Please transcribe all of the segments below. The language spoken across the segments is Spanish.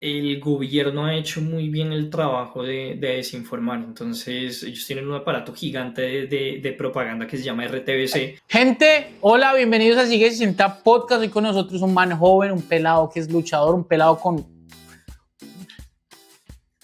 el gobierno ha hecho muy bien el trabajo de desinformar. Entonces, ellos tienen un aparato gigante de propaganda que se llama RTBC. Gente, hola, bienvenidos a Sigue 60 Podcast. Hoy con nosotros un man joven, un pelado que es luchador, un pelado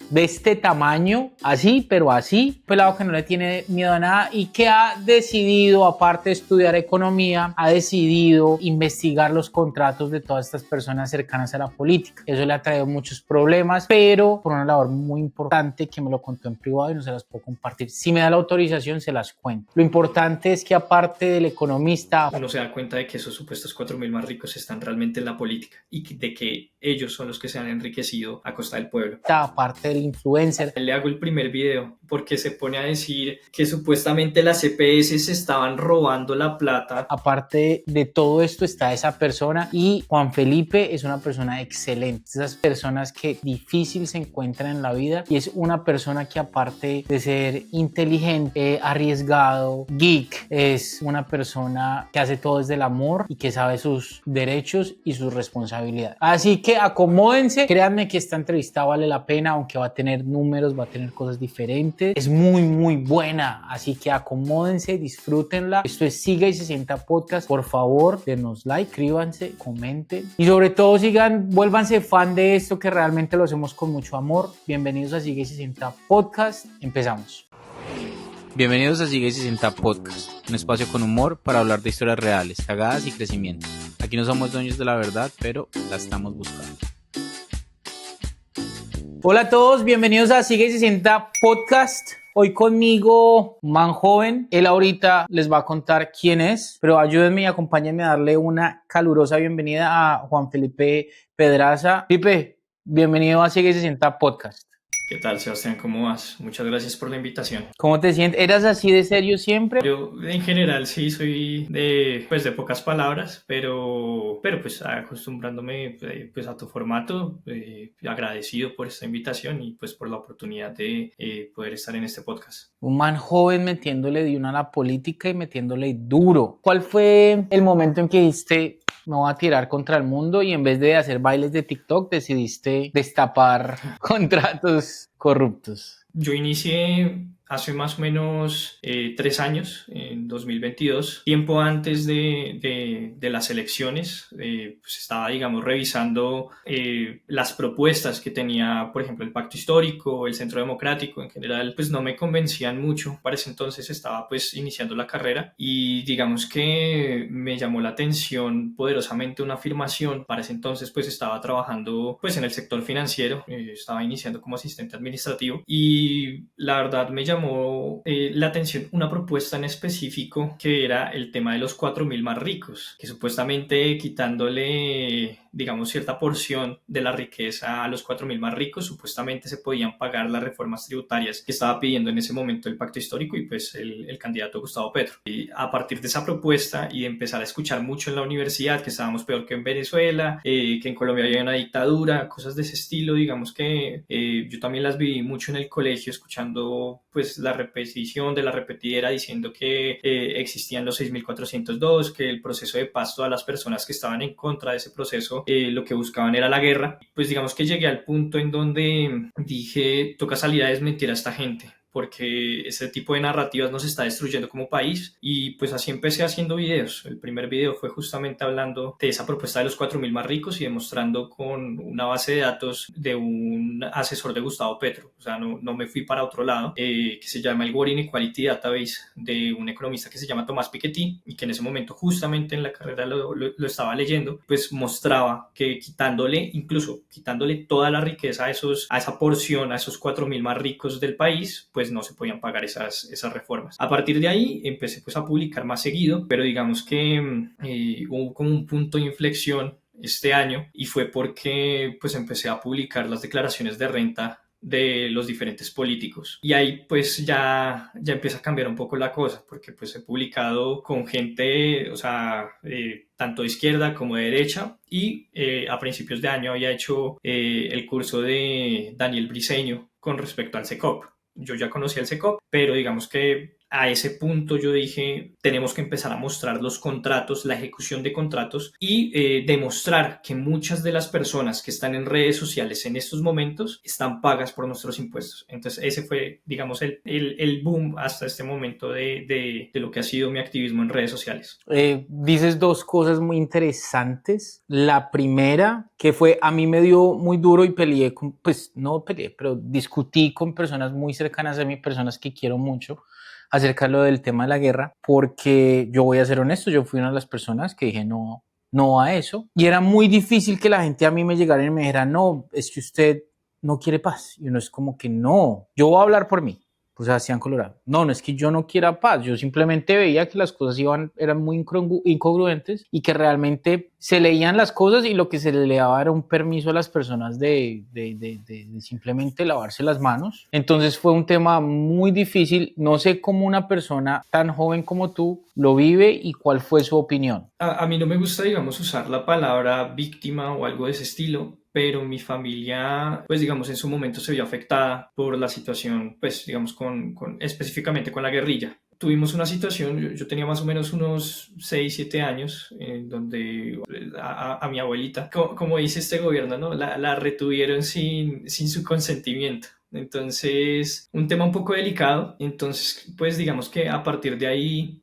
de este tamaño, así, pero así, pelado que no le tiene miedo a nada y que ha decidido, aparte de estudiar economía, ha decidido investigar los contratos de todas estas personas cercanas a la política. Eso le ha traído muchos problemas, pero por una labor muy importante que me lo contó en privado y no se las puedo compartir. Si me da la autorización, se las cuento. Lo importante es que aparte del economista, Uno se da cuenta de que esos supuestos 4.000 más ricos están realmente en la política y de que ellos son los que se han enriquecido a costa del pueblo. aparte del influencer, Le hago el primer video porque se pone a decir que supuestamente las EPS se estaban robando la plata. aparte de todo esto está esa persona y Juan Felipe es una persona excelente. Esas personas que difícil se encuentran en la vida y es una persona que aparte de ser inteligente, arriesgado, geek, es una persona que hace todo desde el amor y que sabe sus derechos y sus responsabilidades. Así que acomódense, créanme que esta entrevista vale la pena, aunque va a tener números, va a tener cosas diferentes. Es muy buena, así que acomódense, disfrútenla. Esto es Siga y 60 Podcast. Por favor, denos like, suscríbanse, comenten y sobre todo vuélvanse fan de esto que realmente lo hacemos con mucho amor. Bienvenidos a Siga y 60 Podcast. Empezamos. Bienvenidos a Sigue 60 Podcast, un espacio con humor para hablar de historias reales, cagadas y crecimiento. Aquí no somos dueños de la verdad, pero la estamos buscando. Hola a todos, bienvenidos a Sigue 60 Podcast. Hoy conmigo, un man joven. Él ahorita les va a contar quién es, pero ayúdenme y acompáñenme a darle una calurosa bienvenida a Juan Felipe Pedraza. Felipe, bienvenido a Sigue 60 Podcast. ¿Qué tal, Sebastián? ¿Cómo vas? Muchas gracias por la invitación. ¿Cómo te sientes? ¿Eras así de serio siempre? Yo en general sí soy de pocas palabras, pero pues acostumbrándome pues a tu formato, agradecido por esta invitación y pues por la oportunidad de poder estar en este podcast. Un man joven metiéndole de una a la política y metiéndole duro. ¿Cuál fue el momento en que dijiste, me voy a tirar contra el mundo y en vez de hacer bailes de TikTok decidiste destapar contratos corruptos? Yo inicié hace más o menos 3 años, en 2022, tiempo antes de las elecciones. Pues estaba, digamos, revisando las propuestas que tenía, por ejemplo, el Pacto Histórico, el Centro Democrático en general, pues no me convencían mucho. Para ese entonces estaba pues iniciando la carrera y digamos que me llamó la atención poderosamente una afirmación. Para ese entonces pues estaba trabajando pues en el sector financiero, estaba iniciando como asistente administrativo y la verdad me llamó la atención una propuesta en específico que era el tema de los 4.000 más ricos, que supuestamente quitándole, digamos, cierta porción de la riqueza a los 4.000 más ricos, supuestamente se podían pagar las reformas tributarias que estaba pidiendo en ese momento el Pacto Histórico y pues el candidato Gustavo Petro. Y a partir de esa propuesta y de empezar a escuchar mucho en la universidad que estábamos peor que en Venezuela, que en Colombia había una dictadura, cosas de ese estilo, digamos que yo también las viví mucho en el colegio escuchando pues la repetición de la repetidera diciendo que existían los 6.402, que el proceso de paz, todas las personas que estaban en contra de ese proceso lo que buscaban era la guerra. Pues digamos que llegué al punto en donde dije, toca salir a desmentir a esta gente, porque ese tipo de narrativas nos está destruyendo como país y pues así empecé haciendo videos. El primer video fue justamente hablando de esa propuesta de los 4.000 más ricos y demostrando con una base de datos de un asesor de Gustavo Petro, o sea, no me fui para otro lado, que se llama el War Inequality Database de un economista que se llama Tomás Piketty y que en ese momento justamente en la carrera lo estaba leyendo, pues mostraba que incluso quitándole toda la riqueza a esa porción, a esos 4.000 más ricos del país, pues no se podían pagar esas reformas. A partir de ahí empecé pues a publicar más seguido, pero digamos que hubo como un punto de inflexión este año y fue porque pues empecé a publicar las declaraciones de renta de los diferentes políticos y ahí pues ya empieza a cambiar un poco la cosa porque pues he publicado con gente, o sea, tanto de izquierda como de derecha y a principios de año había hecho el curso de Daniel Briceño con respecto al SECOP. Yo ya conocía el SECOP, pero digamos que a ese punto yo dije, tenemos que empezar a mostrar los contratos, la ejecución de contratos y demostrar que muchas de las personas que están en redes sociales en estos momentos están pagas por nuestros impuestos. Entonces ese fue, digamos, el boom hasta este momento de lo que ha sido mi activismo en redes sociales. Dices dos cosas muy interesantes. La primera, que fue, a mí me dio muy duro y peleé pues no peleé, pero discutí con personas muy cercanas a mí, personas que quiero mucho, acerca de lo del tema de la guerra, porque yo voy a ser honesto, yo fui una de las personas que dije no a eso, y era muy difícil que la gente a mí me llegara y me dijera, no, es que usted no quiere paz, y uno es como que no, yo voy a hablar por mí. Pues Sebastián Colorado. No es que yo no quiera paz, yo simplemente veía que las cosas eran muy incongruentes y que realmente se leían las cosas y lo que se le daba era un permiso a las personas de simplemente lavarse las manos. Entonces fue un tema muy difícil, no sé cómo una persona tan joven como tú lo vive y cuál fue su opinión. A mí no me gusta, digamos, usar la palabra víctima o algo de ese estilo, pero mi familia, pues digamos, en su momento se vio afectada por la situación, pues digamos, específicamente con la guerrilla. Tuvimos una situación, yo tenía más o menos unos 6, 7 años, en donde a mi abuelita, como dice este gobierno, ¿no? La retuvieron sin su consentimiento. Entonces, un tema un poco delicado. Entonces, pues digamos que a partir de ahí,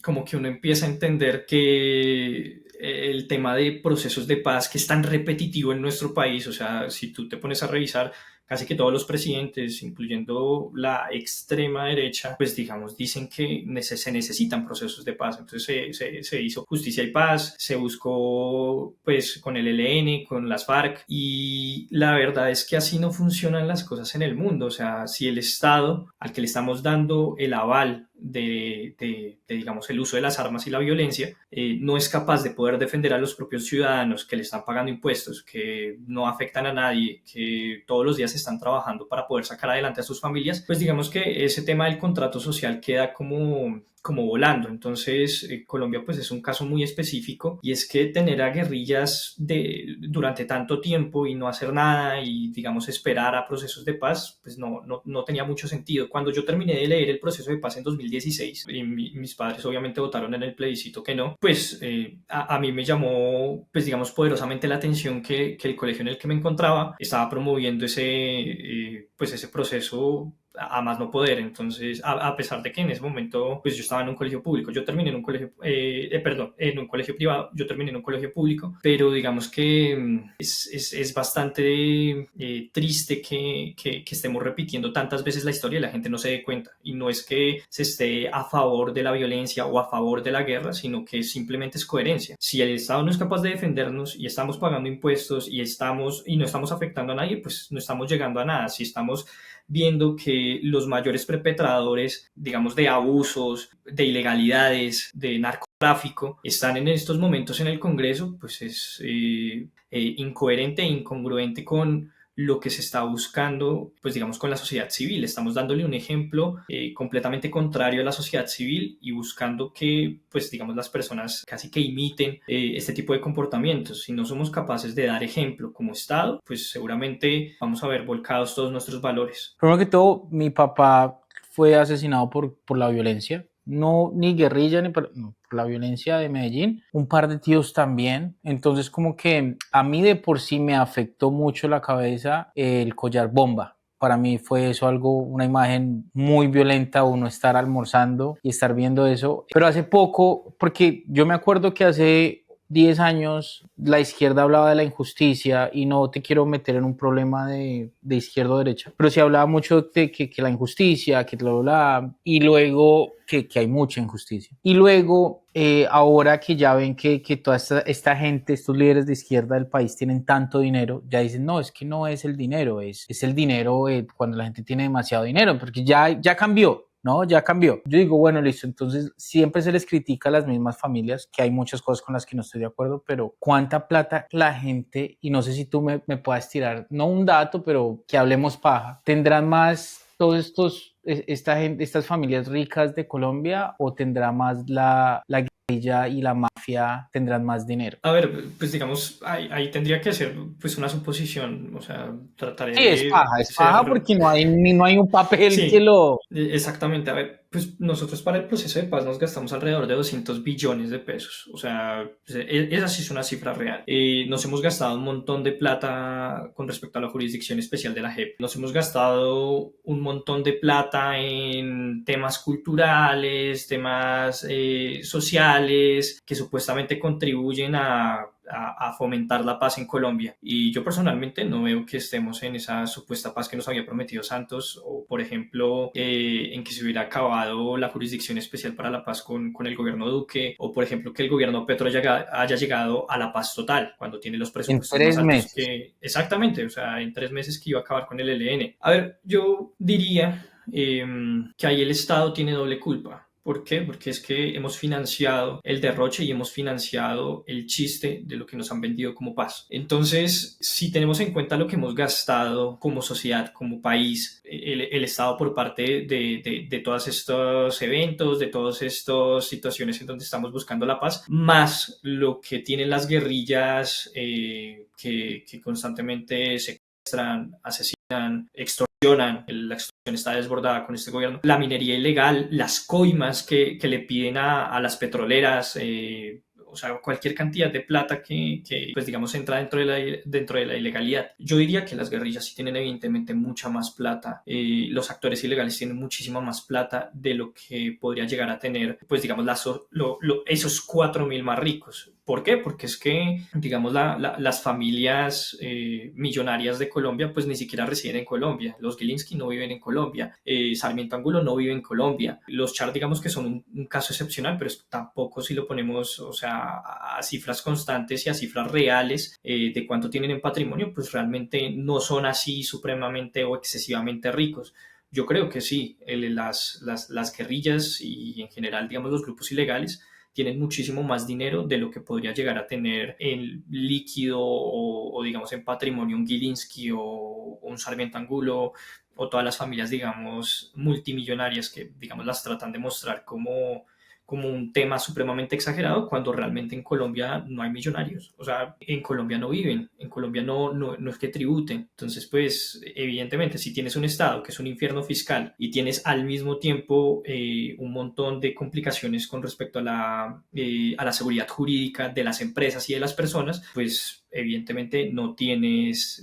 como que uno empieza a entender que el tema de procesos de paz que es tan repetitivo en nuestro país, o sea, si tú te pones a revisar casi que todos los presidentes, incluyendo la extrema derecha, pues digamos, dicen que se necesitan procesos de paz. Entonces se hizo justicia y paz, se buscó pues con el ELN, con las FARC, y la verdad es que así no funcionan las cosas en el mundo. O sea, si el Estado al que le estamos dando el aval digamos, el uso de las armas y la violencia, no es capaz de poder defender a los propios ciudadanos que le están pagando impuestos, que no afectan a nadie, que todos los días están trabajando para poder sacar adelante a sus familias, pues digamos que ese tema del contrato social queda como volando. Entonces, Colombia pues es un caso muy específico, y es que tener a guerrillas durante tanto tiempo y no hacer nada y, digamos, esperar a procesos de paz, pues no tenía mucho sentido. Cuando yo terminé de leer el proceso de paz en 2016, y mis padres obviamente votaron en el plebiscito que no, pues a mí me llamó, pues digamos, poderosamente la atención que el colegio en el que me encontraba estaba promoviendo ese proceso a más no poder. Entonces, a pesar de que en ese momento pues yo estaba en un colegio público, yo terminé en un colegio, en un colegio privado, yo terminé en un colegio público, pero digamos que es bastante triste que estemos repitiendo tantas veces la historia y la gente no se dé cuenta. Y no es que se esté a favor de la violencia o a favor de la guerra, sino que simplemente es coherencia. Si el Estado no es capaz de defendernos y estamos pagando impuestos y no estamos afectando a nadie, pues no estamos llegando a nada. Si estamos viendo que los mayores perpetradores, digamos, de abusos, de ilegalidades, de narcotráfico, están en estos momentos en el Congreso, pues es incoherente e incongruente con lo que se está buscando, pues digamos, con la sociedad civil. Estamos dándole un ejemplo completamente contrario a la sociedad civil y buscando que, pues digamos, las personas casi que imiten este tipo de comportamientos. Si no somos capaces de dar ejemplo como Estado, pues seguramente vamos a ver volcados todos nuestros valores. Primero que todo, mi papá fue asesinado por la violencia. No, ni guerrilla, por la violencia de Medellín. Un par de tíos también. Entonces, como que a mí de por sí me afectó mucho la cabeza el collar bomba. Para mí fue eso una imagen muy violenta, uno estar almorzando y estar viendo eso. Pero hace poco, porque yo me acuerdo que hace 10 años la izquierda hablaba de la injusticia, y no te quiero meter en un problema de izquierda o derecha, pero sí hablaba mucho de que la injusticia, que y luego que hay mucha injusticia. Y luego, ahora que ya ven que toda esta gente, estos líderes de izquierda del país tienen tanto dinero, ya dicen, no, es que no es el dinero, es el dinero cuando la gente tiene demasiado dinero, porque ya cambió. No, ya cambió. Yo digo, bueno, listo, entonces siempre se les critica a las mismas familias, que hay muchas cosas con las que no estoy de acuerdo, pero ¿cuánta plata la gente, y no sé si tú me puedas tirar, no un dato, pero que hablemos paja, tendrán más todos estas familias ricas de Colombia, o tendrá más la guerrilla y la mafia, tendrán más dinero? A ver, pues digamos, ahí tendría que ser pues una suposición, o sea, trataré Sí, es de paja ser... porque no hay un papel que Sí, lo... exactamente. A ver, pues nosotros para el proceso de paz nos gastamos alrededor de 200 billones de pesos. O sea, esa sí es una cifra real. Nos hemos gastado un montón de plata con respecto a la Jurisdicción Especial de la JEP. Nos hemos gastado un montón de plata en temas culturales, temas sociales, que supuestamente contribuyen a fomentar la paz en Colombia. Y yo personalmente no veo que estemos en esa supuesta paz que nos había prometido Santos, o por ejemplo, en que se hubiera acabado la Jurisdicción Especial para la Paz con el gobierno Duque, o por ejemplo que el gobierno Petro haya llegado a la paz total cuando tiene los En presupuestos más 3 meses. altos que... Exactamente, o sea, en 3 meses que iba a acabar con el ELN. A ver, yo diría que ahí el Estado tiene doble culpa. ¿Por qué? Porque es que hemos financiado el derroche y hemos financiado el chiste de lo que nos han vendido como paz. Entonces, si tenemos en cuenta lo que hemos gastado como sociedad, como país, el Estado por parte de todos estos eventos, de todas estas situaciones en donde estamos buscando la paz, más lo que tienen las guerrillas que constantemente secuestran, asesinan, extorsionan, la extorsión está desbordada con este gobierno, la minería ilegal, las coimas que le piden a las petroleras, o sea, cualquier cantidad de plata que pues digamos entra dentro de la ilegalidad. Yo diría que las guerrillas sí tienen evidentemente mucha más plata, los actores ilegales tienen muchísima más plata de lo que podría llegar a tener pues digamos esos 4.000 más ricos. ¿Por qué? Porque es que, digamos, las familias millonarias de Colombia, pues ni siquiera residen en Colombia. Los Gilinski no viven en Colombia. Sarmiento Angulo no vive en Colombia. Los Char, digamos que son un caso excepcional, pero tampoco si lo ponemos, o sea, a cifras constantes y a cifras reales de cuánto tienen en patrimonio, pues realmente no son así supremamente o excesivamente ricos. Yo creo que sí, las guerrillas y en general, digamos, los grupos ilegales tienen muchísimo más dinero de lo que podría llegar a tener en líquido o digamos en patrimonio un Gilinski o un Sarmiento Angulo o todas las familias, digamos, multimillonarias que, digamos, las tratan de mostrar como un tema supremamente exagerado cuando realmente en Colombia no hay millonarios. O sea, en Colombia no viven, en Colombia no es que tributen. Entonces, pues, evidentemente, si tienes un Estado que es un infierno fiscal y tienes al mismo tiempo un montón de complicaciones con respecto a la seguridad jurídica de las empresas y de las personas, pues, evidentemente no tienes,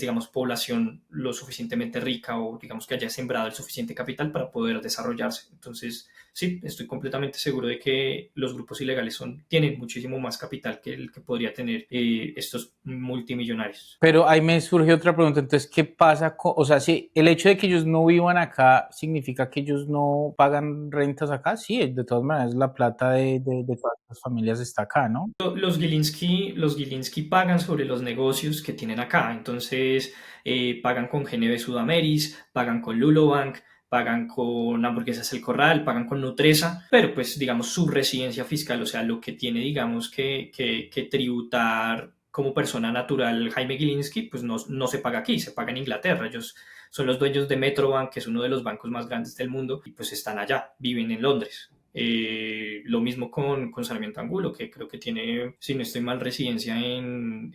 digamos, población lo suficientemente rica o, digamos, que haya sembrado el suficiente capital para poder desarrollarse. Entonces, sí, estoy completamente seguro de que los grupos ilegales tienen muchísimo más capital que el que podría tener estos multimillonarios. Pero ahí me surge otra pregunta, entonces, ¿qué pasa o sea, si el hecho de que ellos no vivan acá significa que ellos no pagan rentas acá? Sí, de todas maneras la plata de todas las familias está acá, ¿no? Los Gilinski pagan sobre los negocios que tienen acá, entonces pagan con GNB Sudameris, pagan con Lulobank, pagan con Hamburguesas El Corral, pagan con Nutresa, pero pues digamos su residencia fiscal, o sea, lo que tiene digamos que tributar como persona natural Jaime Gilinski, pues no se paga aquí, se paga en Inglaterra. Ellos son los dueños de Metrobank, que es uno de los bancos más grandes del mundo, y pues están allá, viven en Londres. Lo mismo con Sarmiento Angulo, que creo que tiene, si no estoy mal, residencia en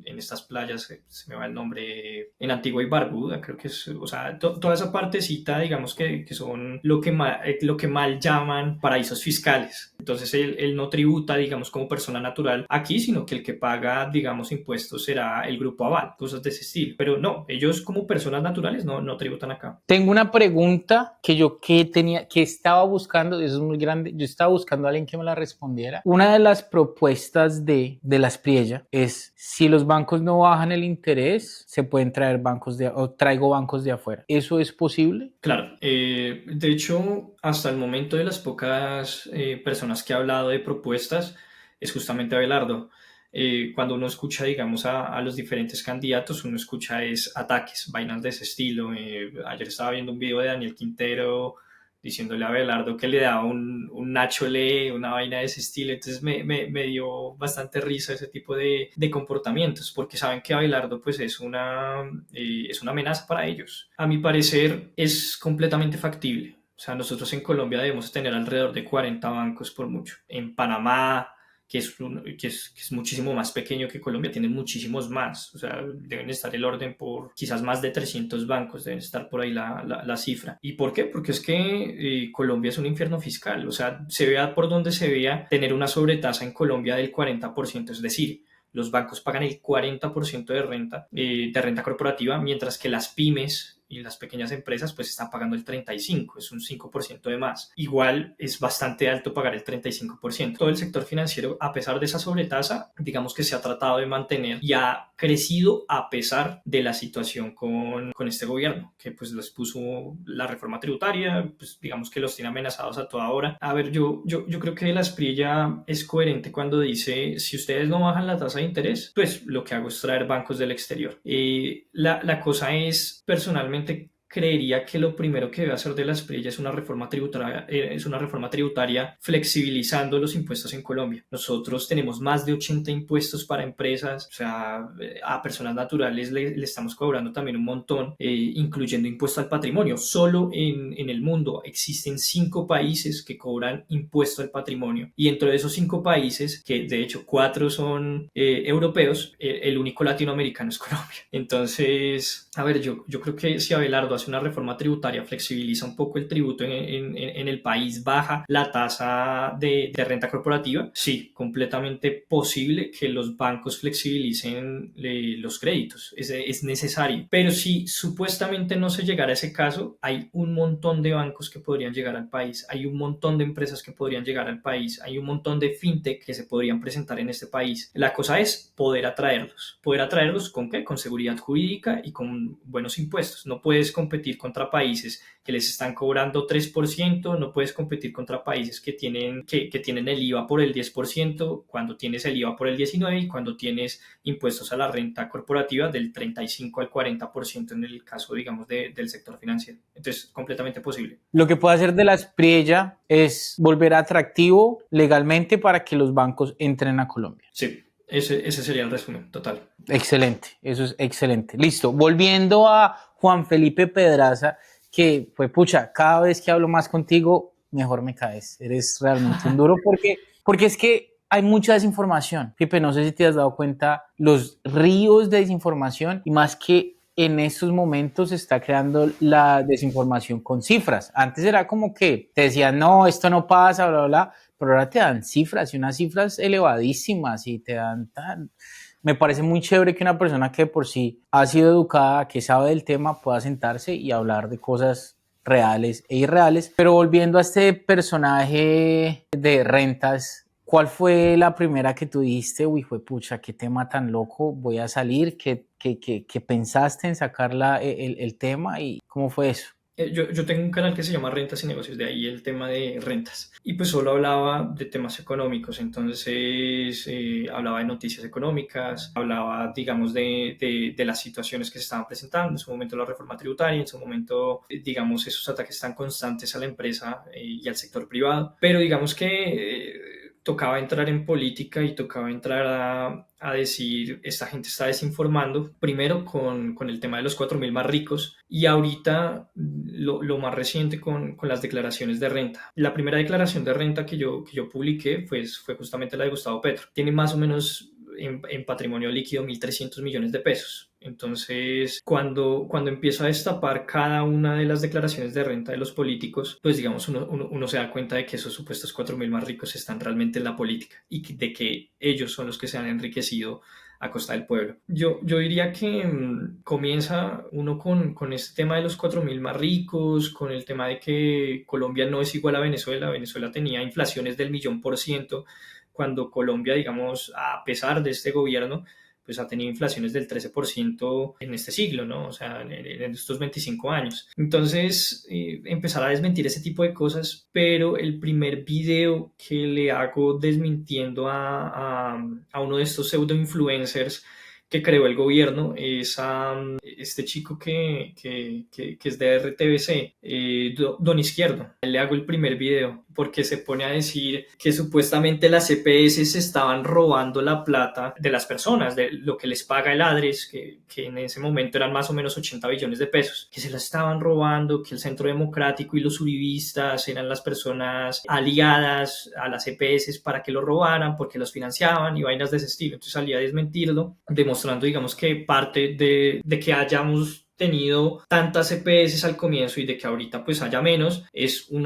estas playas, se me va el nombre, en Antigua y Barbuda, creo que es, o sea, toda esa partecita, digamos que son lo que mal llaman paraísos fiscales. Entonces él no tributa, digamos, como persona natural aquí, sino que el que paga, digamos, impuestos será el grupo Aval, cosas de ese estilo. Pero no, ellos como personas naturales no tributan acá. Tengo una pregunta que estaba buscando, eso es muy grande, yo estaba buscando a alguien que me la respondiera. Una de las propuestas de las Priella es, si los bancos no bajan el interés, se pueden traer traigo bancos de afuera. ¿Eso es posible? Claro, de hecho, hasta el momento de las pocas personas que ha hablado de propuestas es justamente Abelardo. Cuando uno escucha, digamos, a los diferentes candidatos, uno escucha es ataques, vainas de ese estilo. Ayer estaba viendo un video de Daniel Quintero diciéndole a Abelardo que le daba un Nacho Lee, una vaina de ese estilo. Entonces me dio bastante risa ese tipo de comportamientos, porque saben que Abelardo pues es una amenaza para ellos. A mi parecer es completamente factible. O sea, nosotros en Colombia debemos tener alrededor de 40 bancos por mucho. En Panamá, que es muchísimo más pequeño que Colombia, tienen muchísimos más, o sea, deben estar el orden por quizás más de 300 bancos, deben estar por ahí la cifra. ¿Y por qué? Porque es que Colombia es un infierno fiscal, o sea, se vea por donde se vea, tener una sobretasa en Colombia del 40%, es decir, los bancos pagan el 40% de renta corporativa, mientras que las pymes y las pequeñas empresas pues están pagando el 35%, es un 5% de más. Igual es bastante alto pagar el 35%. Todo el sector financiero, a pesar de esa sobretasa, digamos que se ha tratado de mantener y ha crecido a pesar de la situación con este gobierno, que pues les puso la reforma tributaria, pues digamos que los tiene amenazados a toda hora. A ver, yo creo que la Espriella es coherente cuando dice, si ustedes no bajan la tasa de interés, pues lo que hago es traer bancos del exterior. La cosa es, personalmente, creería que lo primero que debe hacer de la Espriella es una reforma tributaria flexibilizando los impuestos en Colombia. Nosotros tenemos más de 80 impuestos para empresas, o sea, a personas naturales le estamos cobrando también un montón, incluyendo impuesto al patrimonio. Solo en el mundo existen 5 países que cobran impuesto al patrimonio, y dentro de esos 5 países, que de hecho 4 son europeos, el único latinoamericano es Colombia. Entonces, a ver, yo creo que si Abelardo hace una reforma tributaria, flexibiliza un poco el tributo en el país, baja la tasa de renta corporativa, sí, completamente posible que los bancos flexibilicen los créditos, es necesario. Pero si supuestamente no se llegara a ese caso, hay un montón de bancos que podrían llegar al país, hay un montón de empresas que podrían llegar al país, hay un montón de fintech que se podrían presentar en este país. La cosa es poder atraerlos. ¿Poder atraerlos con qué? Con seguridad jurídica y con buenos impuestos. No puedes competir contra países que les están cobrando 3%, no puedes competir contra países que tienen el IVA por el 10%, cuando tienes el IVA por el 19% y cuando tienes impuestos a la renta corporativa del 35 al 40% en el caso, digamos, del sector financiero. Entonces, completamente posible. Lo que puede hacer de la Espriella es volver atractivo legalmente para que los bancos entren a Colombia. Sí. Ese sería el resumen total. Excelente, eso es excelente. Listo, volviendo a Juan Felipe Pedraza, que fue pucha, cada vez que hablo más contigo, mejor me caes. Eres realmente un duro porque es que hay mucha desinformación. Pipe, no sé si te has dado cuenta, los ríos de desinformación, y más que en estos momentos se está creando la desinformación con cifras. Antes era como que te decían, no, esto no pasa, bla, bla, bla, pero ahora te dan cifras y unas cifras elevadísimas y te dan tan... Me parece muy chévere que una persona que por sí ha sido educada, que sabe del tema, pueda sentarse y hablar de cosas reales e irreales. Pero volviendo a este personaje de rentas, ¿cuál fue la primera que tú dijiste? Uy, fue pucha, qué tema tan loco, voy a salir. ¿Qué pensaste en sacar el tema y cómo fue eso? Yo tengo un canal que se llama Rentas y Negocios, de ahí el tema de rentas. Y pues solo hablaba de temas económicos, entonces hablaba de noticias económicas, hablaba, digamos, de las situaciones que se estaban presentando, en su momento la reforma tributaria, en su momento, digamos, esos ataques tan constantes a la empresa y al sector privado. Pero digamos que tocaba entrar en política y tocaba entrar a decir, esta gente está desinformando, primero con el tema de los 4.000 más ricos, y ahorita lo más reciente con las declaraciones de renta. La primera declaración de renta que yo publiqué pues, fue justamente la de Gustavo Petro. Tiene más o menos en patrimonio líquido 1.300 millones de pesos. Entonces, cuando empiezo a destapar cada una de las declaraciones de renta de los políticos, pues digamos, uno se da cuenta de que esos supuestos 4.000 más ricos están realmente en la política y de que ellos son los que se han enriquecido a costa del pueblo. Yo diría que comienza uno con este tema de los 4.000 más ricos, con el tema de que Colombia no es igual a Venezuela. Venezuela tenía inflaciones del 1.000.000%, cuando Colombia, digamos, a pesar de este gobierno, pues ha tenido inflaciones del 13% en este siglo, ¿no? O sea, en estos 25 años. Entonces, empezar a desmentir ese tipo de cosas, pero el primer video que le hago desmintiendo a uno de estos pseudo influencers que creó el gobierno es a este chico que es de RTBC, Don Izquierdo. Le hago el primer video porque se pone a decir que supuestamente las EPS se estaban robando la plata de las personas, de lo que les paga el ADRES, que en ese momento eran más o menos 80 billones de pesos, que se la estaban robando, que el Centro Democrático y los uribistas eran las personas aliadas a las EPS para que lo robaran, porque los financiaban y vainas de ese estilo. Entonces salía a desmentirlo, demostrando, digamos, que parte de que hayamos tenido tantas EPS al comienzo y de que ahorita pues haya menos, es un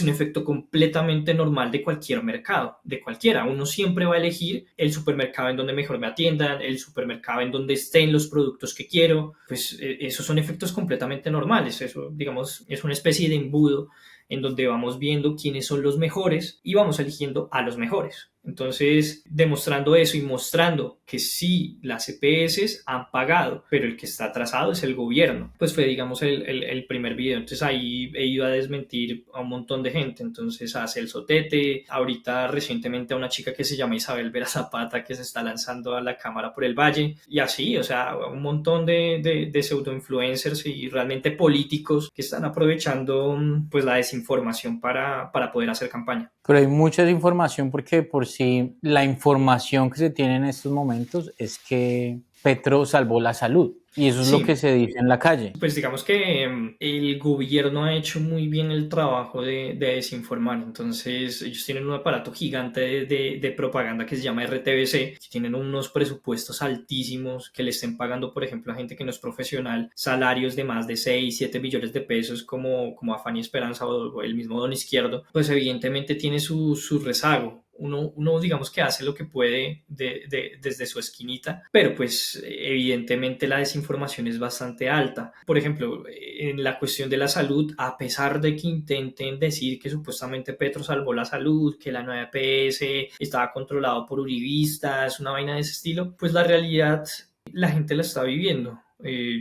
efecto completamente normal de cualquier mercado, de cualquiera. Uno siempre va a elegir el supermercado en donde mejor me atiendan, el supermercado en donde estén los productos que quiero, pues esos son efectos completamente normales. Eso, digamos, es una especie de embudo en donde vamos viendo quiénes son los mejores y vamos eligiendo a los mejores. Entonces, demostrando eso y mostrando que sí, las EPS han pagado, pero el que está atrasado es el gobierno, pues fue, digamos, el primer video. Entonces ahí he ido a desmentir a un montón de gente. Entonces a Celso Tete, ahorita recientemente a una chica que se llama Isabel Vera Zapata, que se está lanzando a la cámara por el Valle, y así, o sea, un montón de pseudo-influencers y realmente políticos que están aprovechando pues la desinformación para poder hacer campaña. Pero hay mucha desinformación porque por sí la información que se tiene en estos momentos es que Petro salvó la salud. Y eso es lo que se dice en la calle. Pues digamos que el gobierno ha hecho muy bien el trabajo de desinformar. Entonces ellos tienen un aparato gigante de propaganda que se llama RTBC, que tienen unos presupuestos altísimos que le estén pagando, por ejemplo, a gente que no es profesional, salarios de más de 6, 7 millones de pesos como a Fanny Esperanza o el mismo Don Izquierdo. Pues evidentemente tiene su rezago. Uno digamos que hace lo que puede desde su esquinita, pero pues evidentemente la desinformación es bastante alta. Por ejemplo, en la cuestión de la salud, a pesar de que intenten decir que supuestamente Petro salvó la salud, que la nueva EPS estaba controlado por uribistas, una vaina de ese estilo, pues la realidad la gente la está viviendo.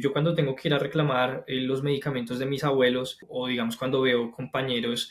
Yo cuando tengo que ir a reclamar los medicamentos de mis abuelos, o digamos cuando veo compañeros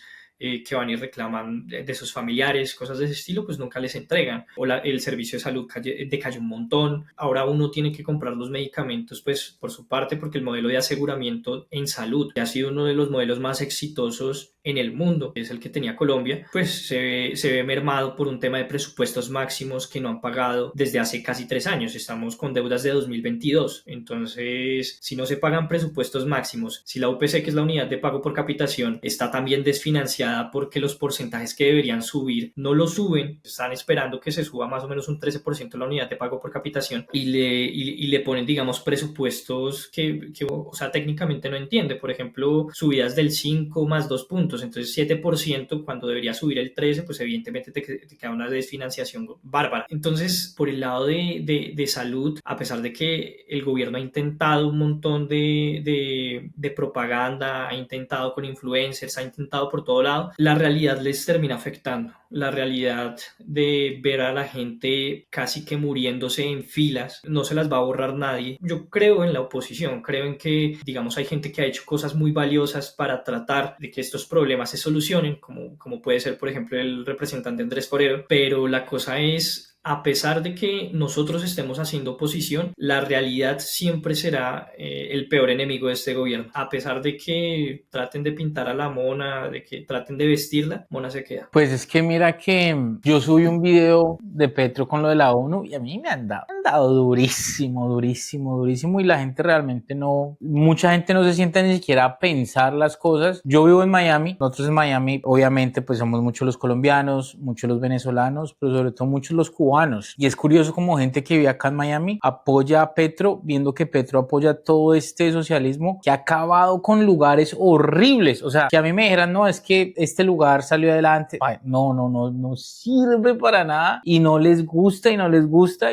que van y reclaman de sus familiares, cosas de ese estilo, pues nunca les entregan. O el servicio de salud decayó un montón. Ahora uno tiene que comprar los medicamentos, pues por su parte, porque el modelo de aseguramiento en salud ha sido uno de los modelos más exitosos en el mundo, que es el que tenía Colombia, pues se ve mermado por un tema de presupuestos máximos que no han pagado desde hace casi 3 años. Estamos con deudas de 2022. Entonces, si no se pagan presupuestos máximos, si la UPC, que es la unidad de pago por capitación, está también desfinanciada porque los porcentajes que deberían subir no lo suben, están esperando que se suba más o menos un 13% la unidad de pago por capitación y le ponen, digamos, presupuestos que, o sea, técnicamente no entiende. Por ejemplo, subidas del 5 más 2 puntos, entonces 7% cuando debería subir el 13%, pues evidentemente te queda una desfinanciación bárbara. Entonces, por el lado de salud, a pesar de que el gobierno ha intentado un montón de propaganda, ha intentado con influencers, ha intentado por todo lado, la realidad les termina afectando. La realidad de ver a la gente casi que muriéndose en filas no se las va a borrar nadie. Yo creo en la oposición, creo en que, digamos, hay gente que ha hecho cosas muy valiosas para tratar de que estos problemas se solucionen, como puede ser, por ejemplo, el representante Andrés Forero, pero la cosa es, a pesar de que nosotros estemos haciendo oposición, la realidad siempre será el peor enemigo de este gobierno. A pesar de que traten de pintar a la mona, de que traten de vestirla, mona se queda. Pues es que mira que yo subí un video de Petro con lo de la ONU y a mí me han dado durísimo, durísimo, durísimo, y la gente realmente mucha gente no se sienta ni siquiera a pensar las cosas. Yo vivo en Miami, nosotros en Miami obviamente pues somos muchos los colombianos, muchos los venezolanos, pero sobre todo muchos los cubanos. Y es curioso como gente que vive acá en Miami apoya a Petro, viendo que Petro apoya todo este socialismo que ha acabado con lugares horribles. O sea, que a mí me dijeran, no, es que este lugar salió adelante. Ay, no sirve para nada y no les gusta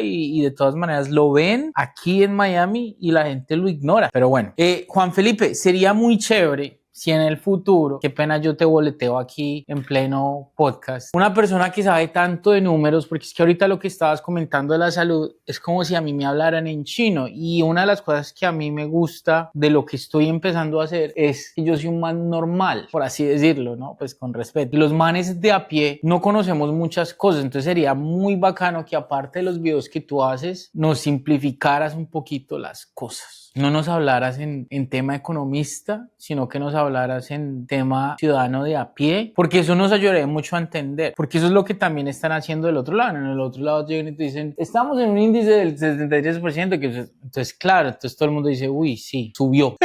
y de todas maneras lo ven aquí en Miami y la gente lo ignora. Pero bueno, Juan Felipe, sería muy chévere si en el futuro, qué pena yo te boleteo aquí en pleno podcast, una persona que sabe tanto de números, porque es que ahorita lo que estabas comentando de la salud es como si a mí me hablaran en chino, y una de las cosas que a mí me gusta de lo que estoy empezando a hacer es que yo soy un man normal, por así decirlo, ¿no? Pues con respeto. Y los manes de a pie no conocemos muchas cosas, entonces sería muy bacano que aparte de los videos que tú haces, nos simplificaras un poquito las cosas. No nos hablaras en tema economista, sino que nos hablaras hablaras en tema ciudadano de a pie, porque eso nos ayudaría mucho a entender, porque eso es lo que también están haciendo del otro lado. En el otro lado llegan y te dicen, estamos en un índice del 73%, entonces claro, entonces todo el mundo dice, uy, sí, subió,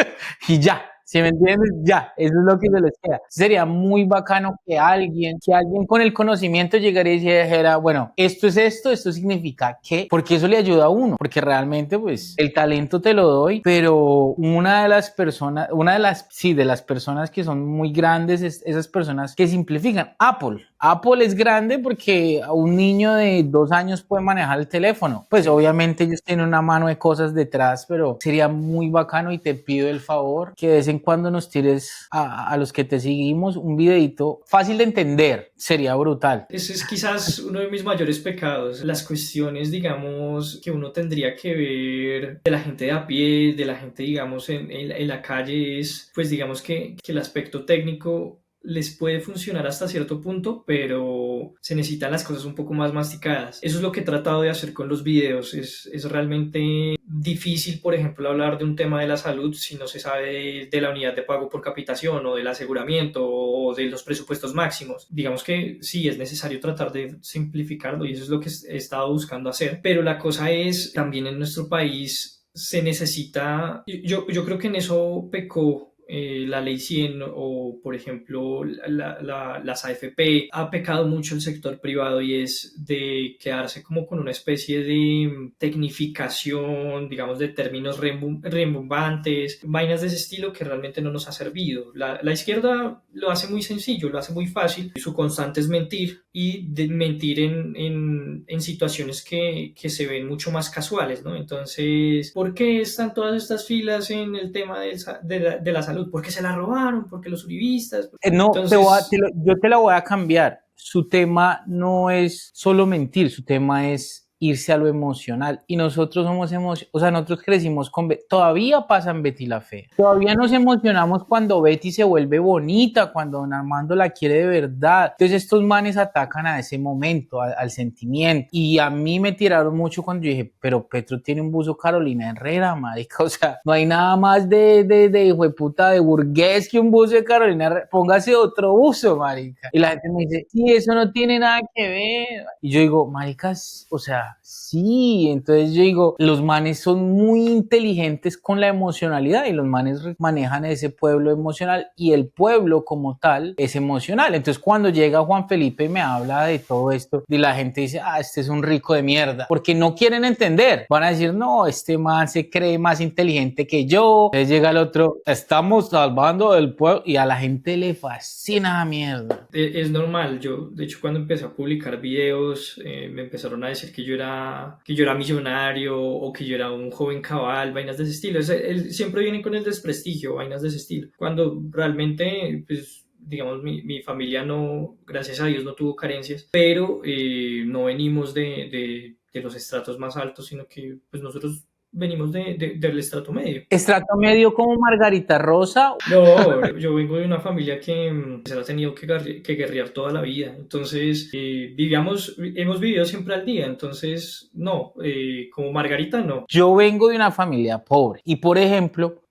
y ya. ¿Sí me entiendes? Ya, eso es lo que se les queda. Sería muy bacano que alguien con el conocimiento llegara y dijera, bueno, esto es esto significa que, porque eso le ayuda a uno, porque realmente pues el talento te lo doy, pero una de las personas que son muy grandes es esas personas que simplifican. Apple es grande porque a un niño de 2 años puede manejar el teléfono. Pues obviamente ellos tienen una mano de cosas detrás, pero sería muy bacano y te pido el favor que de vez en cuando nos tires a los que te seguimos un videito fácil de entender. Sería brutal. Ese es quizás uno de mis mayores pecados, las cuestiones, digamos, que uno tendría que ver de la gente de a pie, de la gente, digamos, en la calle, es, pues digamos que el aspecto técnico les puede funcionar hasta cierto punto, pero se necesitan las cosas un poco más masticadas. Eso es lo que he tratado de hacer con los videos. Es realmente difícil, por ejemplo, hablar de un tema de la salud si no se sabe de la unidad de pago por capitación o del aseguramiento o de los presupuestos máximos. Digamos que sí, es necesario tratar de simplificarlo y eso es lo que he estado buscando hacer, pero la cosa es, también en nuestro país se necesita, yo creo que en eso pecó la ley 100 o por ejemplo las AFP. Ha pecado mucho el sector privado y es de quedarse como con una especie de tecnificación, digamos, de términos rimbombantes, vainas de ese estilo que realmente no nos ha servido. La izquierda lo hace muy sencillo, lo hace muy fácil. Su constante es mentir y mentir en situaciones que se ven mucho más casuales, ¿no? Entonces, ¿por qué están todas estas filas en el tema de la salud? ¿Por qué se la robaron? ¿Por qué los uribistas? No, Entonces, yo te la voy a cambiar. Su tema no es solo mentir, su tema es irse a lo emocional. Y nosotros nosotros crecimos con todavía pasa en Betty la Fea. Todavía nos emocionamos cuando Betty se vuelve bonita, cuando don Armando la quiere de verdad. Entonces estos manes atacan a ese momento, al sentimiento. Y a mí me tiraron mucho cuando yo dije, pero Petro tiene un buzo Carolina Herrera, marica. O sea, no hay nada más de hijo de puta, de burgués que un buzo de Carolina Herrera. Póngase otro buzo, marica. Y la gente me dice, sí, eso no tiene nada que ver. Y yo digo, maricas, o sea, sí, entonces yo digo, los manes son muy inteligentes con la emocionalidad y los manes manejan ese pueblo emocional y el pueblo como tal es emocional. Entonces cuando llega Juan Felipe y me habla de todo esto y la gente dice, este es un rico de mierda, porque no quieren entender. Van a decir, no, este man se cree más inteligente que yo. Entonces llega el otro, estamos salvando el pueblo y a la gente le fascina la mierda. Es normal. Yo, de hecho, cuando empecé a publicar videos, me empezaron a decir que yo era millonario o que yo era un joven cabal, vainas de ese estilo. Siempre viene con el desprestigio, vainas de ese estilo. Cuando realmente, pues, digamos, mi familia no, gracias a Dios, no tuvo carencias, pero no venimos de los estratos más altos, sino que pues nosotros venimos del estrato medio. ¿Estrato medio como Margarita Rosa? No, yo vengo de una familia que se ha tenido que guerrear toda la vida. Entonces, hemos vivido siempre al día. Entonces, no, como Margarita, no. Yo vengo de una familia pobre y, por ejemplo,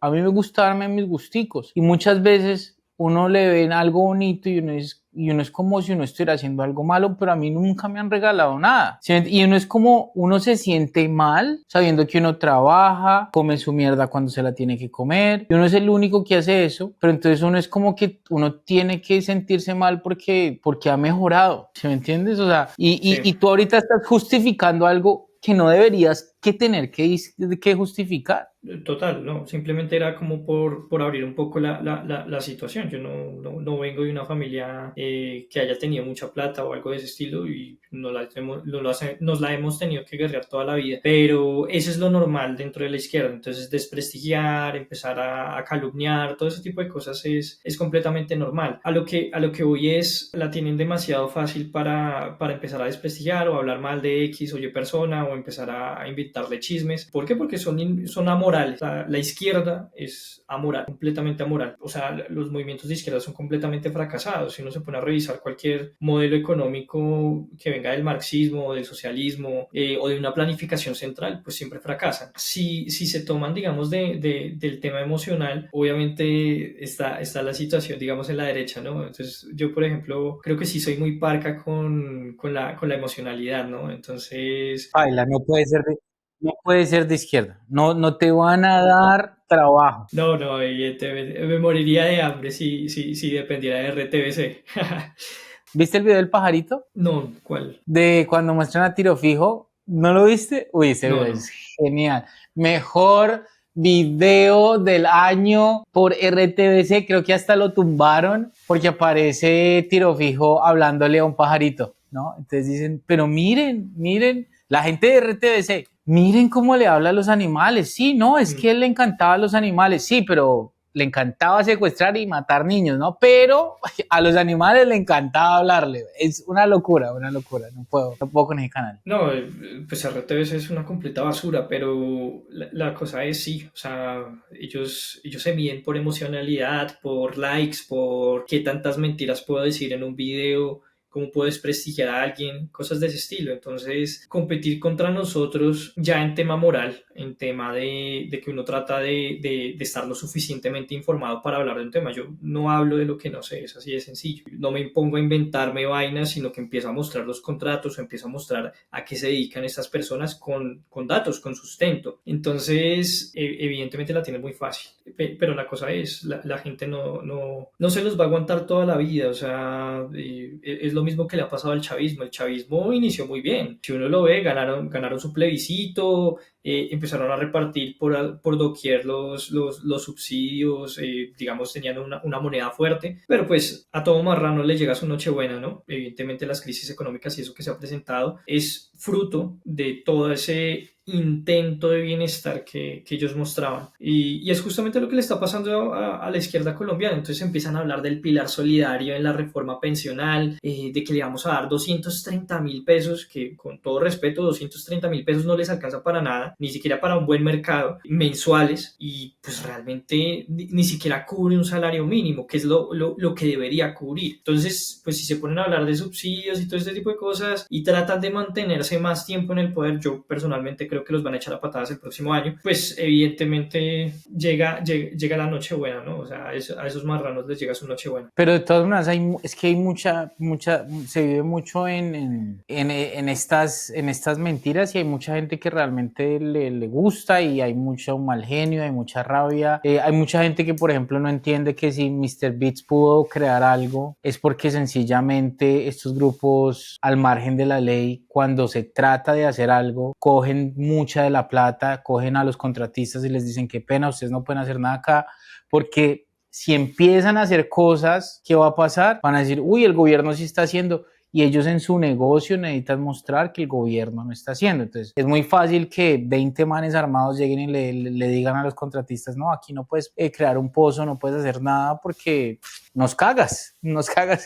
a mí me gusta darme mis gusticos y muchas veces uno le ve algo bonito y uno es como si uno estuviera haciendo algo malo, pero a mí nunca me han regalado nada. ¿Sí? Y uno se siente mal sabiendo que uno trabaja, come su mierda cuando se la tiene que comer y uno es el único que hace eso, pero entonces uno es como que uno tiene que sentirse mal porque ha mejorado. ¿Sí me entiendes? O sea, y tú ahorita estás justificando algo que no deberías tener que justificar. Total, no, simplemente era como por abrir un poco la situación. Yo no vengo de una familia que haya tenido mucha plata o algo de ese estilo y nos la hemos tenido que guerrear toda la vida, pero eso es lo normal dentro de la izquierda. Entonces desprestigiar, empezar a calumniar, todo ese tipo de cosas es completamente normal. A lo que voy es, la tienen demasiado fácil para empezar a desprestigiar o hablar mal de X o Y persona o empezar a inventar inventarle chismes. ¿Por qué? Porque son amorales. La izquierda es amoral, completamente amoral. O sea, los movimientos de izquierda son completamente fracasados. Si uno se pone a revisar cualquier modelo económico que venga del marxismo, del socialismo o de una planificación central, pues siempre fracasan. Si se toman, digamos, del tema emocional, obviamente está la situación, digamos, en la derecha, ¿no? Entonces, yo, por ejemplo, creo que sí soy muy parca con la emocionalidad, ¿no? Entonces, Paila, no puede ser de izquierda. No, no te van a dar trabajo. no, evidentemente, me moriría de hambre si dependiera de RTBC. ¿Viste el video del pajarito? No, ¿cuál? De cuando muestran a Tiro Fijo. ¿No lo viste? Uy, ese No, video no. es genial. Mejor video del año por RTBC. Creo que hasta lo tumbaron porque aparece Tiro Fijo hablándole a un pajarito, ¿no? Entonces dicen, pero miren, la gente de RTBC, miren cómo le habla a los animales. Sí, no, es que él le encantaba a los animales. Sí, pero le encantaba secuestrar y matar niños, ¿no? Pero a los animales le encantaba hablarle. Es una locura. No puedo con ese canal. No, pues RTBC es una completa basura, pero la cosa es sí, o sea, ellos se miden por emocionalidad, por likes, por qué tantas mentiras puedo decir en un video, cómo puedo desprestigiar a alguien, cosas de ese estilo. Entonces, competir contra nosotros ya en tema moral, en tema de que uno trata de estar lo suficientemente informado para hablar de un tema. Yo no hablo de lo que no sé, es así de sencillo. No me impongo a inventarme vainas, sino que empiezo a mostrar los contratos o empiezo a mostrar a qué se dedican estas personas con datos, con sustento. Entonces, evidentemente la tiene muy fácil, pero la cosa es, la gente no se los va a aguantar toda la vida, o sea, es lo mismo que le ha pasado al chavismo. El chavismo inició muy bien, si uno lo ve, ganaron su plebiscito, empezaron a repartir por doquier los subsidios, digamos, tenían una moneda fuerte, pero pues a todo marrano le llega su Nochebuena, ¿no? Evidentemente las crisis económicas y eso que se ha presentado es fruto de todo ese intento de bienestar que ellos mostraban. Y es justamente lo que le está pasando a la izquierda colombiana. Entonces empiezan a hablar del pilar solidario en la reforma pensional, de que le vamos a dar 230.000 pesos, que con todo respeto, 230.000 pesos no les alcanza para nada, ni siquiera para un buen mercado, mensuales, y pues realmente ni siquiera cubre un salario mínimo, que es lo que debería cubrir. Entonces, pues si se ponen a hablar de subsidios y todo este tipo de cosas y tratan de mantenerse más tiempo en el poder, yo personalmente creo que los van a echar a patadas el próximo año, pues evidentemente llega la Nochebuena, ¿no? O sea, a esos marranos les llega su Nochebuena. Pero de todas maneras, es que hay mucha, se vive mucho en estas mentiras y hay mucha gente que realmente le gusta y hay mucho mal genio, hay mucha rabia. Hay mucha gente que, por ejemplo, no entiende que si MrBeast pudo crear algo es porque sencillamente estos grupos al margen de la ley, cuando se trata de hacer algo, cogen mucha de la plata, cogen a los contratistas y les dicen qué pena, ustedes no pueden hacer nada acá, porque si empiezan a hacer cosas, ¿qué va a pasar? Van a decir, uy, el gobierno sí está haciendo, y ellos en su negocio necesitan mostrar que el gobierno no está haciendo. Entonces, es muy fácil que 20 manes armados lleguen y le digan a los contratistas, no, aquí no puedes crear un pozo, no puedes hacer nada porque nos cagas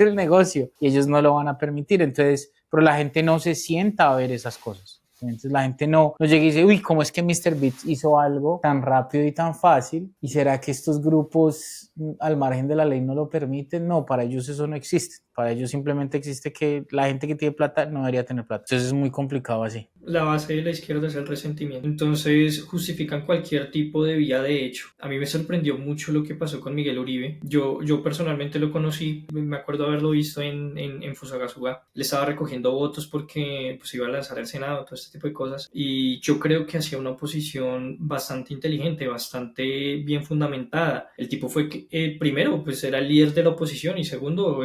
el negocio, y ellos no lo van a permitir. Entonces, pero la gente no se sienta a ver esas cosas. Entonces la gente no llega y dice, uy, ¿cómo es que MrBeast hizo algo tan rápido y tan fácil? ¿Y será que estos grupos al margen de la ley no lo permiten? No, para ellos eso no existe. Para ellos simplemente existe que la gente que tiene plata no debería tener plata. Entonces es muy complicado así. La base de la izquierda es el resentimiento. Entonces justifican cualquier tipo de vía de hecho. A mí me sorprendió mucho lo que pasó con Miguel Uribe. Yo personalmente lo conocí, me acuerdo haberlo visto en Fusagasugá. Le estaba recogiendo votos porque pues, iba a lanzar el Senado, todo este tipo de cosas. Y yo creo que hacía una oposición bastante inteligente, bastante bien fundamentada. El tipo fue, primero, pues era el líder de la oposición y segundo,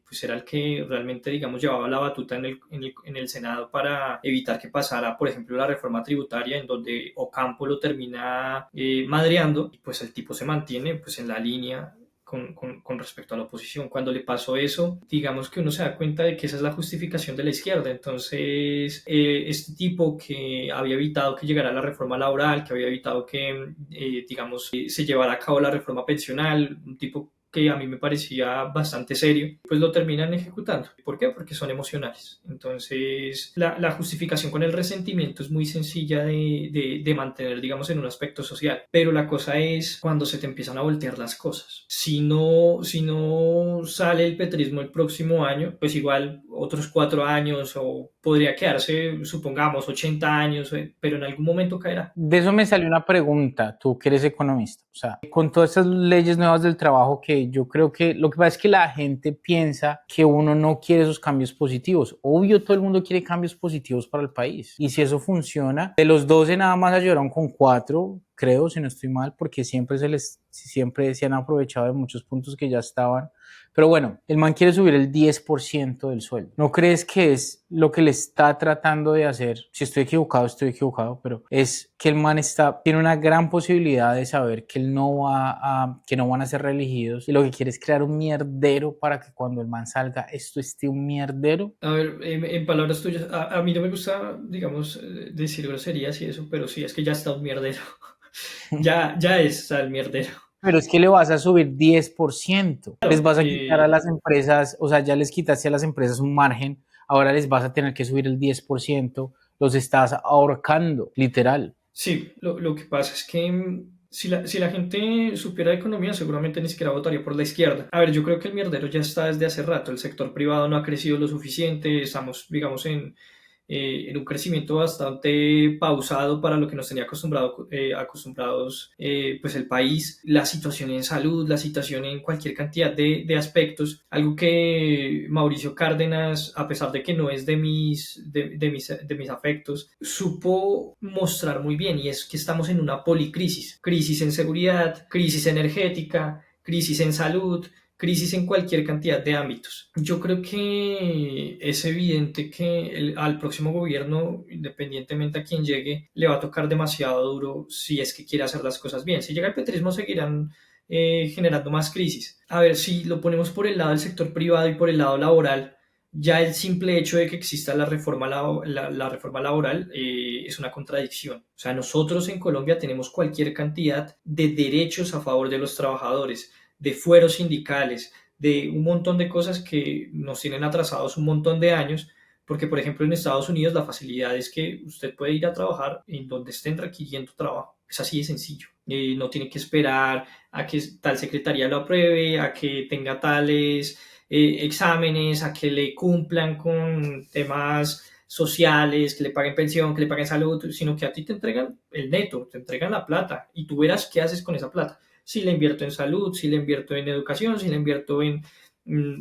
pues era el que realmente, digamos, llevaba la batuta en el Senado para evitar que pasara, por ejemplo, la reforma tributaria en donde Ocampo lo termina madreando y pues el tipo se mantiene pues en la línea con respecto a la oposición. Cuando le pasó eso, digamos que uno se da cuenta de que esa es la justificación de la izquierda. Entonces, este tipo que había evitado que llegara la reforma laboral, que había evitado que, digamos, se llevara a cabo la reforma pensional, un tipo que a mí me parecía bastante serio, pues lo terminan ejecutando. ¿Por qué? Porque son emocionales. Entonces, la justificación con el resentimiento es muy sencilla de mantener, digamos, en un aspecto social. Pero la cosa es cuando se te empiezan a voltear las cosas. Si no sale el petrismo el próximo año, pues igual otros 4 años o podría quedarse, supongamos, 80 años, pero en algún momento caerá. De eso me salió una pregunta, tú que eres economista. O sea, con todas estas leyes nuevas del trabajo que yo creo que lo que pasa es que la gente piensa que uno no quiere esos cambios positivos. Obvio, todo el mundo quiere cambios positivos para el país. Y si eso funciona, de los 12 nada más ayudaron con 4, creo, si no estoy mal, porque siempre se han aprovechado de muchos puntos que ya estaban. Pero bueno, el man quiere subir el 10% del sueldo. ¿No crees que es lo que le está tratando de hacer? Si estoy equivocado, pero es que el man tiene una gran posibilidad de saber que que no van a ser reelegidos y lo que quiere es crear un mierdero para que cuando el man salga esto esté un mierdero? A ver, en palabras tuyas, a mí no me gusta, digamos, decir groserías y eso, pero sí, es que ya está un mierdero. Ya está el mierdero. Pero es que le vas a subir 10%. Les vas a quitar a Eh, las empresas, o sea, ya les quitaste a las empresas un margen, ahora les vas a tener que subir el 10%, los estás ahorcando, literal. sí, lo que pasa es que si la gente supiera de economía, seguramente ni siquiera votaría por la izquierda. A ver, yo creo que el mierdero ya está desde hace rato. El sector privado no ha crecido lo suficiente. Estamos, digamos, en un crecimiento bastante pausado para lo que nos tenía acostumbrados pues el país, la situación en salud, la situación en cualquier cantidad de aspectos, algo que Mauricio Cárdenas, a pesar de que no es de mis afectos, supo mostrar muy bien, y es que estamos en una policrisis, crisis en seguridad, crisis energética, crisis en salud, crisis en cualquier cantidad de ámbitos. Yo creo que es evidente que al próximo gobierno, independientemente a quien llegue, le va a tocar demasiado duro si es que quiere hacer las cosas bien. Si llega el petrismo, seguirán generando más crisis. A ver, si lo ponemos por el lado del sector privado y por el lado laboral, ya el simple hecho de que exista la reforma laboral es una contradicción. O sea, nosotros en Colombia tenemos cualquier cantidad de derechos a favor de los trabajadores, de fueros sindicales, de un montón de cosas que nos tienen atrasados un montón de años, porque por ejemplo en Estados Unidos la facilidad es que usted puede ir a trabajar en donde estén requiriendo trabajo. Es así de sencillo. No tiene que esperar a que tal secretaría lo apruebe, a que tenga tales exámenes, a que le cumplan con temas sociales, que le paguen pensión, que le paguen salud, sino que a ti te entregan el neto, te entregan la plata y tú verás qué haces con esa plata. Si le invierto en salud, si le invierto en educación, si le invierto en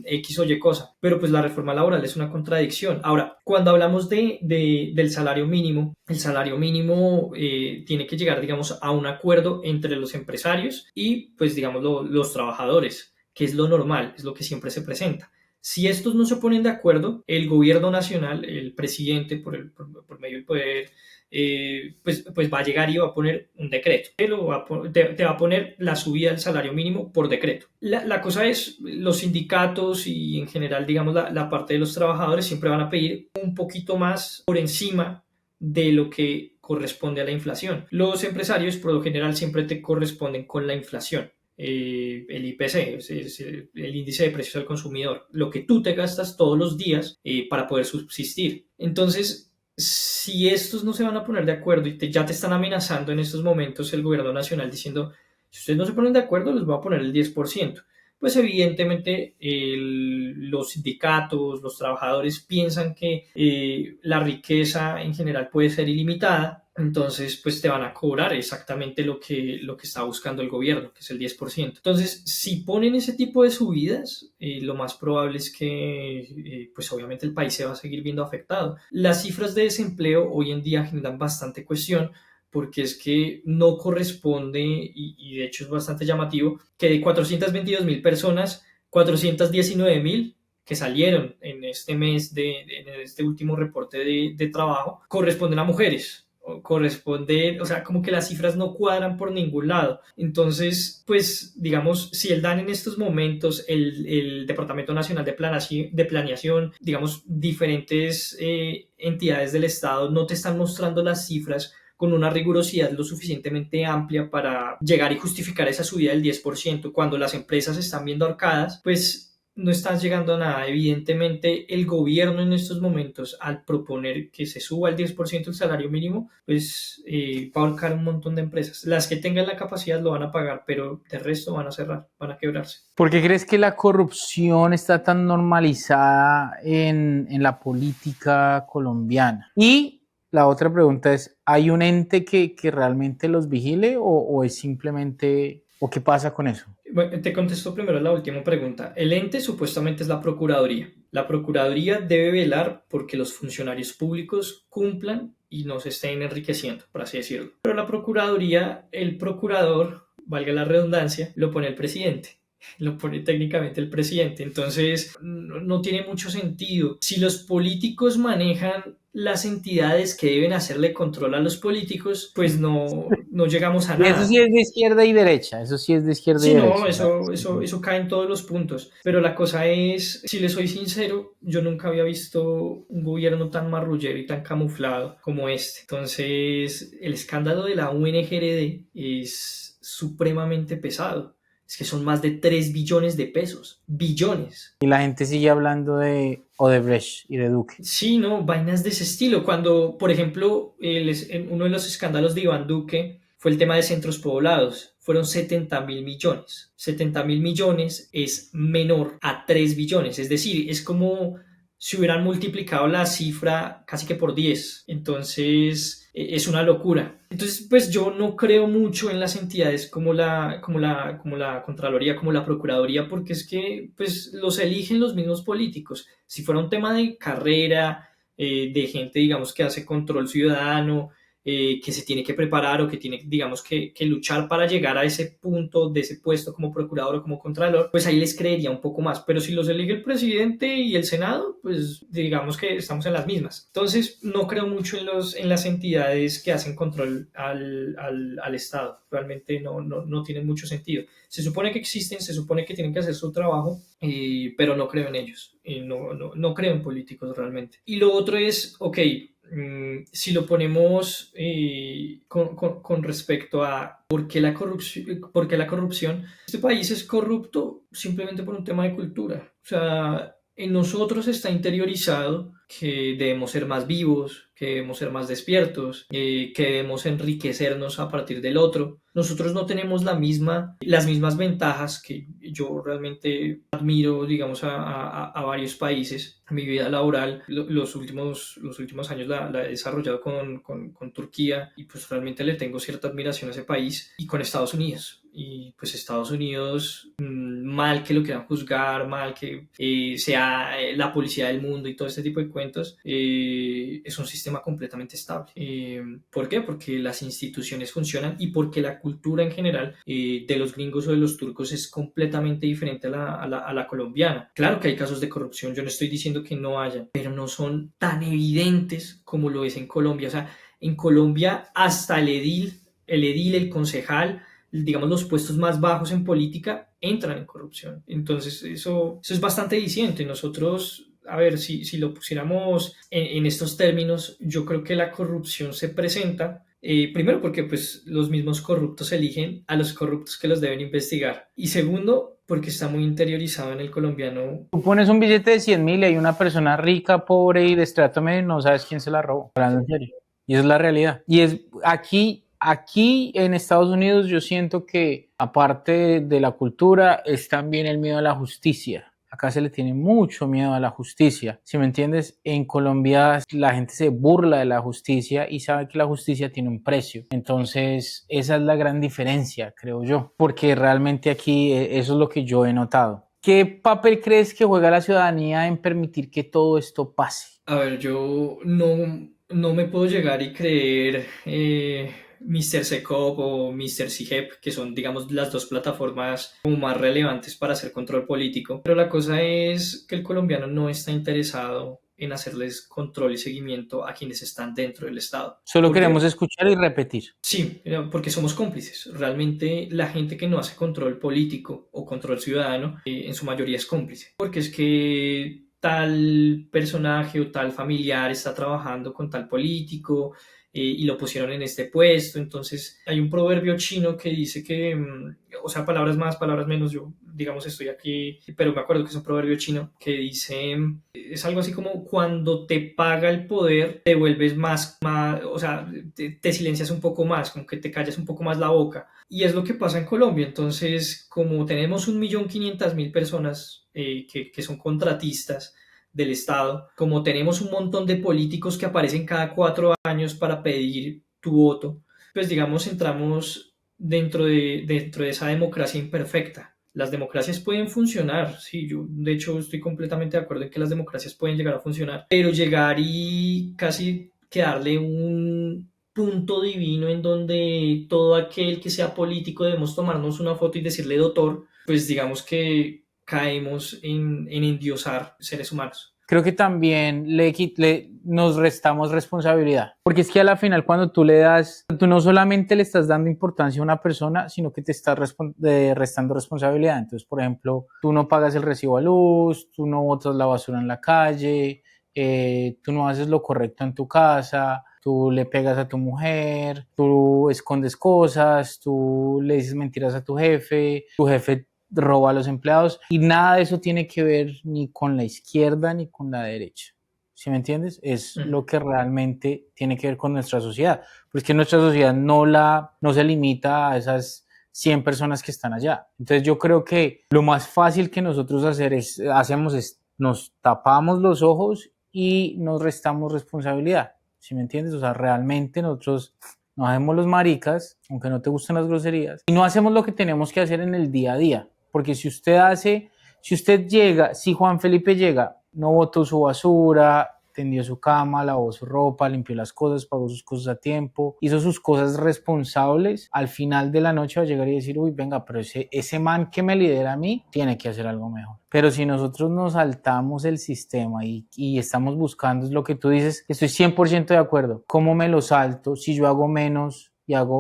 X o Y cosa. Pero pues la reforma laboral es una contradicción. Ahora, cuando hablamos del salario mínimo, el salario mínimo tiene que llegar, digamos, a un acuerdo entre los empresarios y pues, digamos, los trabajadores, que es lo normal, es lo que siempre se presenta. Si estos no se ponen de acuerdo, el gobierno nacional, el presidente, por medio del poder, pues va a llegar y va a poner un decreto. Te va a poner la subida del salario mínimo por decreto. La cosa es, los sindicatos y en general, digamos, la parte de los trabajadores siempre van a pedir un poquito más por encima de lo que corresponde a la inflación. Los empresarios, por lo general, siempre te corresponden con la inflación. El IPC, es el índice de precios al consumidor, lo que tú te gastas todos los días para poder subsistir. Entonces, si estos no se van a poner de acuerdo y ya te están amenazando en estos momentos el gobierno nacional diciendo, si ustedes no se ponen de acuerdo, les voy a poner el 10%, pues evidentemente los sindicatos, los trabajadores piensan que la riqueza en general puede ser ilimitada. Entonces, pues te van a cobrar exactamente lo que está buscando el gobierno, que es el 10%. Entonces, si ponen ese tipo de subidas, lo más probable es que, pues obviamente el país se va a seguir viendo afectado. Las cifras de desempleo hoy en día generan bastante cuestión, porque es que no corresponde, y de hecho es bastante llamativo, que de 422.000 personas, 419.000 que salieron en este mes, en este último reporte de trabajo, corresponden a mujeres. O sea, como que las cifras no cuadran por ningún lado. Entonces, pues, digamos, si el DAN en estos momentos, el Departamento Nacional de Planeación, digamos, diferentes entidades del Estado no te están mostrando las cifras con una rigurosidad lo suficientemente amplia para llegar y justificar esa subida del 10%, cuando las empresas están viendo ahorcadas, pues no estás llegando a nada. Evidentemente, el gobierno en estos momentos, al proponer que se suba el 10% el salario mínimo, pues va a ahorcar un montón de empresas. Las que tengan la capacidad lo van a pagar, pero de resto van a cerrar, van a quebrarse. ¿Por qué crees que la corrupción está tan normalizada en la política colombiana? Y la otra pregunta es, ¿hay un ente que realmente los vigile o es simplemente, o qué pasa con eso? Bueno, te contesto primero la última pregunta. El ente supuestamente es la Procuraduría. La Procuraduría debe velar porque los funcionarios públicos cumplan y no se estén enriqueciendo, por así decirlo. Pero la Procuraduría, el procurador, valga la redundancia, lo pone el presidente. Lo pone técnicamente el presidente. Entonces, no tiene mucho sentido. Si los políticos manejan las entidades que deben hacerle control a los políticos, pues no llegamos a Y eso nada. sí es de izquierda y derecha, eso sí es de izquierda y Sí, no, derecha. eso cae en todos los puntos. Pero la cosa es, si le soy sincero, yo nunca había visto un gobierno tan marrullero y tan camuflado como este. Entonces, el escándalo de la UNGRD es supremamente pesado. Es que son más de 3 billones de pesos. Billones. Y la gente sigue hablando de Odebrecht y de Duque. Sí, no, vainas de ese estilo. Cuando, por ejemplo, uno de los escándalos de Iván Duque fue el tema de centros poblados. Fueron 70.000 millones. 70.000 millones es menor a 3 billones. Es decir, es como si hubieran multiplicado la cifra casi que por 10. Entonces, es una locura. Entonces, pues yo no creo mucho en las entidades como la Contraloría, como la Procuraduría, porque es que pues los eligen los mismos políticos. Si fuera un tema de carrera, de gente, digamos, que hace control ciudadano, que se tiene que preparar o que tiene, digamos, que luchar para llegar a ese punto de ese puesto como procurador o como contralor, pues ahí les creería un poco más. Pero si los elige el presidente y el Senado, pues digamos que estamos en las mismas. Entonces, no creo mucho en las entidades que hacen control al Estado. Realmente no tienen mucho sentido. Se supone que existen, se supone que tienen que hacer su trabajo, pero no creo en ellos. No creo en políticos realmente. Y lo otro es, ok, si lo ponemos con respecto a por qué la corrupción, este país es corrupto simplemente por un tema de cultura. O sea, en nosotros está interiorizado que debemos ser más vivos, que debemos ser más despiertos, que debemos enriquecernos a partir del otro. Nosotros no tenemos las mismas ventajas que yo realmente admiro, digamos, a varios países. Mi vida laboral, los últimos años la he desarrollado con Turquía y pues realmente le tengo cierta admiración a ese país y con Estados Unidos. Y pues Estados Unidos, mal que lo quieran juzgar, mal que sea la policía del mundo y todo este tipo de cuentos, es un sistema completamente estable. ¿Por qué? Porque las instituciones funcionan y porque la cultura en general de los gringos o de los turcos es completamente diferente a la colombiana. Claro que hay casos de corrupción, yo no estoy diciendo que no haya, pero no son tan evidentes como lo es en Colombia. O sea, en Colombia hasta el edil, el concejal, digamos, los puestos más bajos en política entran en corrupción. Entonces, eso es bastante diciente. Nosotros, a ver, si lo pusiéramos en estos términos, yo creo que la corrupción se presenta, primero porque pues, los mismos corruptos eligen a los corruptos que los deben investigar. Y segundo, porque está muy interiorizado en el colombiano. Tú pones un billete de 100.000 y hay una persona rica, pobre y de estrato medio, no sabes quién se la robó. Hablando en serio. Y esa es la realidad. Y es aquí en Estados Unidos yo siento que aparte de la cultura es también el miedo a la justicia. Acá se le tiene mucho miedo a la justicia. Si me entiendes, en Colombia la gente se burla de la justicia y sabe que la justicia tiene un precio. Entonces, esa es la gran diferencia, creo yo. Porque realmente aquí eso es lo que yo he notado. ¿Qué papel crees que juega la ciudadanía en permitir que todo esto pase? A ver, yo no me puedo llegar y creer Mr. Secop o Mr. CIGEP, que son, digamos, las dos plataformas como más relevantes para hacer control político. Pero la cosa es que el colombiano no está interesado en hacerles control y seguimiento a quienes están dentro del Estado. Solo ¿Por qué? queremos escuchar y repetir. Sí, porque somos cómplices. Realmente la gente que no hace control político o control ciudadano, en su mayoría es cómplice. Porque es que tal personaje o tal familiar está trabajando con tal político, y lo pusieron en este puesto. Entonces hay un proverbio chino que dice que, o sea, palabras más, palabras menos, yo digamos estoy aquí, pero me acuerdo que es un proverbio chino que dice, es algo así como cuando te paga el poder, te vuelves más o sea, te silencias un poco más, como que te callas un poco más la boca. Y es lo que pasa en Colombia. Entonces, como tenemos 1.500.000 personas que son contratistas del Estado, como tenemos un montón de políticos que aparecen cada 4 años para pedir tu voto, pues digamos entramos dentro de esa democracia imperfecta. Las democracias pueden funcionar, sí, yo de hecho estoy completamente de acuerdo en que las democracias pueden llegar a funcionar, pero llegar y casi que darle un punto divino en donde todo aquel que sea político debemos tomarnos una foto y decirle doctor, pues digamos que caemos en endiosar seres humanos. Creo que también nos restamos responsabilidad, porque es que a la final cuando tú le das, tú no solamente le estás dando importancia a una persona, sino que te estás restando responsabilidad. Entonces, por ejemplo, tú no pagas el recibo a luz, tú no botas la basura en la calle, tú no haces lo correcto en tu casa, tú le pegas a tu mujer, tú escondes cosas, tú le dices mentiras a tu jefe roba a los empleados y nada de eso tiene que ver ni con la izquierda ni con la derecha. ¿Sí me entiendes? Es lo que realmente tiene que ver con nuestra sociedad. Porque nuestra sociedad no se limita a esas 100 personas que están allá. Entonces yo creo que lo más fácil que nosotros hacemos es nos tapamos los ojos y nos restamos responsabilidad. ¿Sí me entiendes? O sea, realmente nosotros nos hacemos los maricas, aunque no te gusten las groserías, y no hacemos lo que tenemos que hacer en el día a día. Porque si Juan Felipe llega, no botó su basura, tendió su cama, lavó su ropa, limpió las cosas, pagó sus cosas a tiempo, hizo sus cosas responsables, al final de la noche va a llegar y decir, uy, venga, pero ese man que me lidera a mí tiene que hacer algo mejor. Pero si nosotros nos saltamos el sistema y estamos buscando, es lo que tú dices, estoy 100% de acuerdo. ¿Cómo me lo salto? Si yo hago menos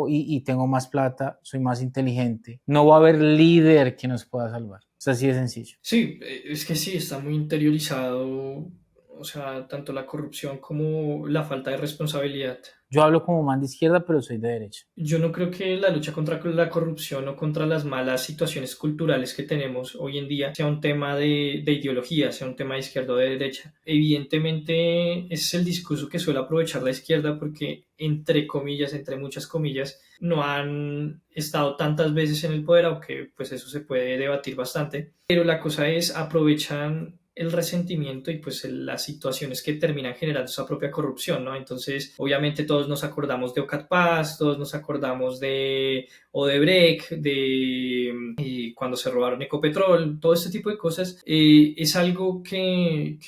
y tengo más plata, soy más inteligente, no va a haber líder que nos pueda salvar. Es así de sencillo. Sí, es que sí, está muy interiorizado, o sea, tanto la corrupción como la falta de responsabilidad. Yo hablo como man de izquierda, pero soy de derecha. Yo no creo que la lucha contra la corrupción o contra las malas situaciones culturales que tenemos hoy en día sea un tema de ideología, sea un tema de izquierda o de derecha. Evidentemente, ese es el discurso que suele aprovechar la izquierda porque, entre comillas, entre muchas comillas, no han estado tantas veces en el poder, aunque pues eso se puede debatir bastante. Pero la cosa es, aprovechan el resentimiento y pues las situaciones que terminan generando esa propia corrupción, ¿no? Entonces, obviamente todos nos acordamos de Ocat Paz, todos nos acordamos de Odebrecht, de cuando se robaron Ecopetrol, todo este tipo de cosas, es algo que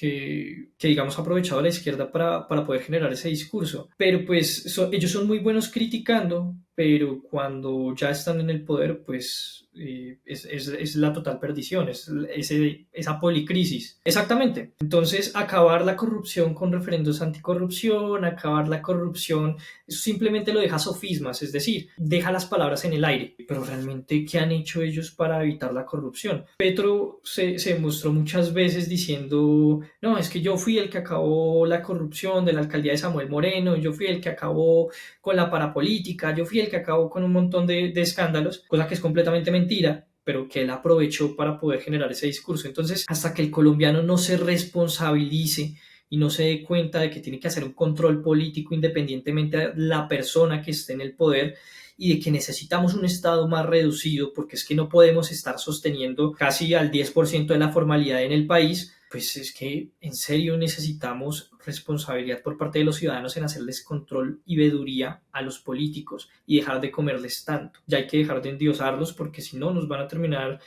digamos ha aprovechado la izquierda para poder generar ese discurso. Pero pues ellos son muy buenos criticando, pero cuando ya están en el poder, pues es la total perdición, es esa policrisis. Exactamente. Entonces, acabar la corrupción con referendos anticorrupción, acabar la corrupción, eso simplemente lo deja sofismas, es decir, deja las palabras en el aire. Pero realmente, ¿qué han hecho ellos para evitar la corrupción? Petro se mostró muchas veces diciendo, no, es que yo fui el que acabó la corrupción de la alcaldía de Samuel Moreno, yo fui el que acabó con la parapolítica, yo fui el que acabó con un montón de escándalos, cosa que es completamente mentira, pero que él aprovechó para poder generar ese discurso. Entonces, hasta que el colombiano no se responsabilice y no se dé cuenta de que tiene que hacer un control político independientemente de la persona que esté en el poder y de que necesitamos un Estado más reducido, porque es que no podemos estar sosteniendo casi al 10% de la formalidad en el país, pues es que en serio necesitamos responsabilidad por parte de los ciudadanos en hacerles control y veeduría a los políticos y dejar de comerles tanto. Ya hay que dejar de endiosarlos porque si no nos van a terminar,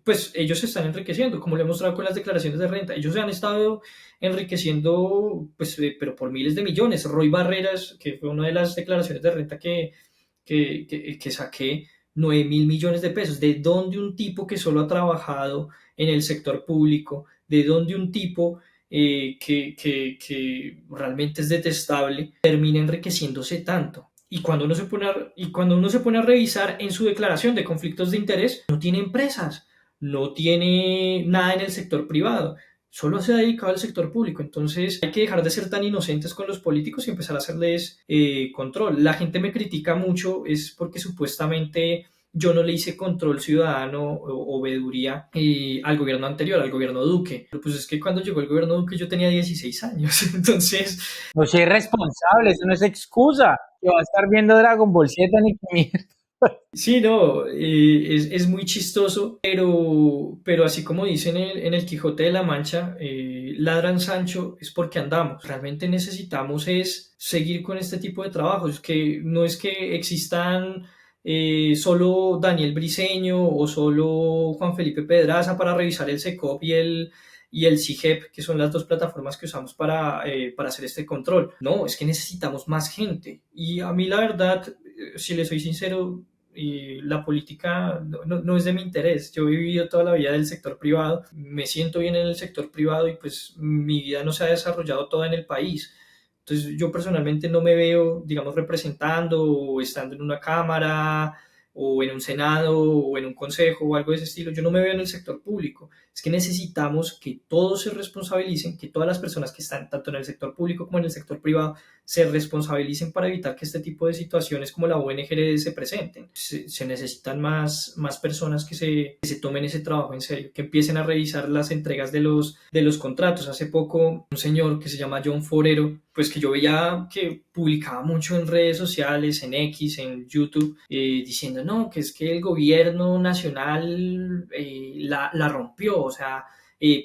pues ellos se están enriqueciendo, como lo he mostrado con las declaraciones de renta. Ellos se han estado enriqueciendo, pues, pero por miles de millones. Roy Barreras, que fue una de las declaraciones de renta que saqué, 9.000 millones de pesos. ¿De dónde un tipo que solo ha trabajado en el sector público, de dónde un tipo que realmente es detestable termina enriqueciéndose tanto? Y cuando uno se pone a revisar en su declaración de conflictos de interés, no tiene empresas, no tiene nada en el sector privado. solo se ha dedicado al sector público. Entonces hay que dejar de ser tan inocentes con los políticos y empezar a hacerles control. La gente me critica mucho es porque supuestamente yo no le hice control ciudadano o veeduría al gobierno anterior, al gobierno Duque. Pero pues es que cuando llegó el gobierno Duque yo tenía 16 años, entonces No soy responsable, eso no es excusa. Que va a estar viendo Dragon Ball Z ni que mierda. sí, no, es muy chistoso, pero así como dicen en el Quijote de la Mancha, ladran Sancho es porque andamos. Realmente necesitamos es seguir con este tipo de trabajos, que no es que existan solo Daniel Briceño o solo Juan Felipe Pedraza para revisar el SECOP y el CIGEP, que son las dos plataformas que usamos para hacer este control. No, es que necesitamos más gente. Y a mí la verdad, si le soy sincero, la política no es de mi interés. Yo he vivido toda la vida del sector privado, me siento bien en el sector privado y pues mi vida no se ha desarrollado toda en el país. Entonces yo personalmente no me veo, digamos, representando o estando en una cámara o en un senado o en un consejo o algo de ese estilo. Yo no me veo en el sector público. Es que necesitamos que todos se responsabilicen, que todas las personas que están tanto en el sector público como en el sector privado se responsabilicen para evitar que este tipo de situaciones como la ONG se presenten. Se necesitan más personas que se tomen ese trabajo en serio, que empiecen a revisar las entregas de los contratos. Hace poco un señor que se llama John Forero, pues que yo veía que publicaba mucho en redes sociales, en X, en YouTube, diciendo no, que es que el gobierno nacional la rompió, o sea,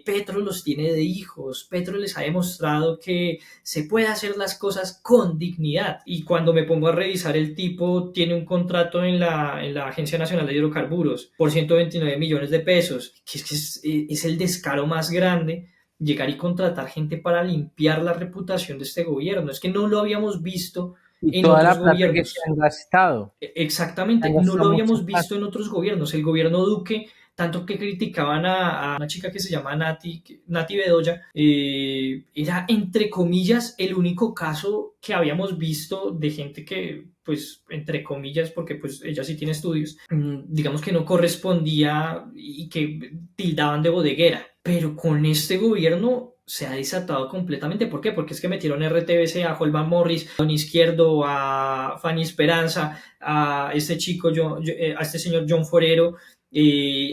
Petro los tiene de hijos, Petro les ha demostrado que se puede hacer las cosas con dignidad. Y cuando me pongo a revisar, el tipo tiene un contrato en la Agencia Nacional de Hidrocarburos por 129 millones de pesos, que es el descaro más grande, llegar y contratar gente para limpiar la reputación de este gobierno. Es que no lo habíamos visto Y en toda la otros plata que se gobiernos. han gastado. Se Exactamente, han no gastado lo mucha habíamos plata. visto en otros gobiernos. El gobierno Duque, tanto que criticaban a una chica que se llama Nati Bedoya, era entre comillas el único caso que habíamos visto de gente que, pues, entre comillas, porque pues ella sí tiene estudios, digamos que no correspondía y que tildaban de bodeguera. Pero con este gobierno se ha desatado completamente. ¿Por qué? Porque es que metieron RTBC a Holman Morris, a Don Izquierdo, a Fanny Esperanza, a este chico, a este señor John Forero,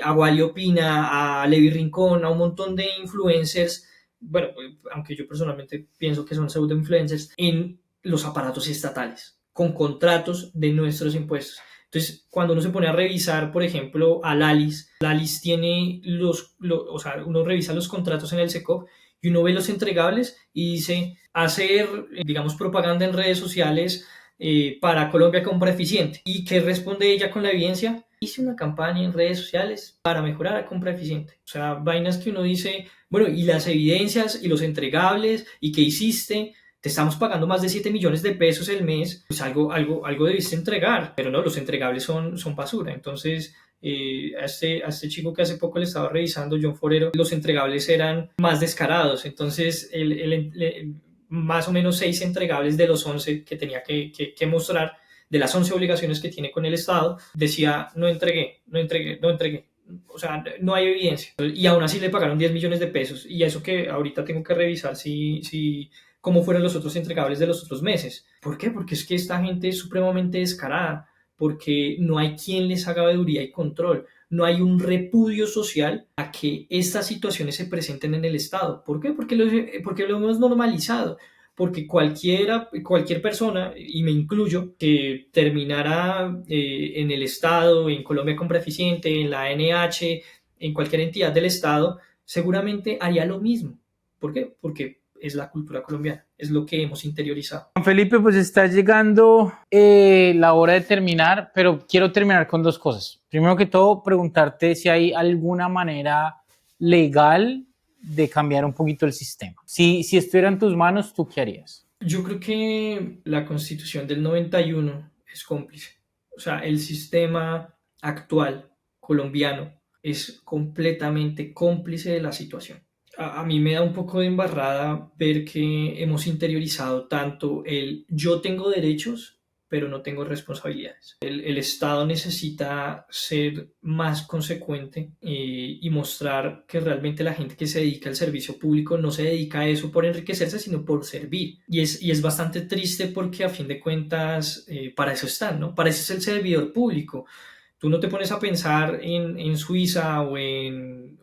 a Wally Opina, a Levi Rincón, a un montón de influencers, bueno, aunque yo personalmente pienso que son pseudo influencers, en los aparatos estatales, con contratos de nuestros impuestos. Entonces, cuando uno se pone a revisar, por ejemplo, a Lalis tiene o sea, uno revisa los contratos en el SECOP y uno ve los entregables y dice hacer, digamos, propaganda en redes sociales para Colombia Compra Eficiente. ¿Y qué responde ella con la evidencia? Hice una campaña en redes sociales para mejorar la compra eficiente. O sea, vainas que uno dice, bueno, y las evidencias y los entregables y qué hiciste. Te estamos pagando más de 7 millones de pesos el mes, pues algo debiste entregar, pero no, los entregables son basura. Entonces, a este chico que hace poco le estaba revisando, John Forero, los entregables eran más descarados. Entonces, más o menos 6 entregables de los 11 que tenía que mostrar, de las 11 obligaciones que tiene con el Estado, decía no entregué, no entregué, no entregué. O sea, no hay evidencia. Y aún así le pagaron 10 millones de pesos. Y eso que ahorita tengo que revisar si cómo fueron los otros entregables de los otros meses. ¿Por qué? Porque es que esta gente es supremamente descarada, porque no hay quien les haga veeduría y control. No hay un repudio social a que estas situaciones se presenten en el Estado. ¿Por qué? Porque lo hemos normalizado. Porque cualquier persona, y me incluyo, que terminara en el Estado, en Colombia Compra Eficiente, en la NH, en cualquier entidad del Estado, seguramente haría lo mismo. ¿Por qué? Porque es la cultura colombiana, es lo que hemos interiorizado. Juan Felipe, pues está llegando la hora de terminar, pero quiero terminar con dos cosas. Primero que todo, preguntarte si hay alguna manera legal de cambiar un poquito el sistema. Si estuviera en tus manos, ¿tú qué harías? Yo creo que la Constitución del 91 es cómplice. O sea, el sistema actual colombiano es completamente cómplice de la situación. A mí me da un poco de embarrada ver que hemos interiorizado tanto el yo tengo derechos pero no tengo responsabilidades. El Estado necesita ser más consecuente y mostrar que realmente la gente que se dedica al servicio público no se dedica a eso por enriquecerse, sino por servir. Y es bastante triste porque a fin de cuentas para eso están, ¿no? Para eso es el servidor público. Tú no te pones a pensar en Suiza o en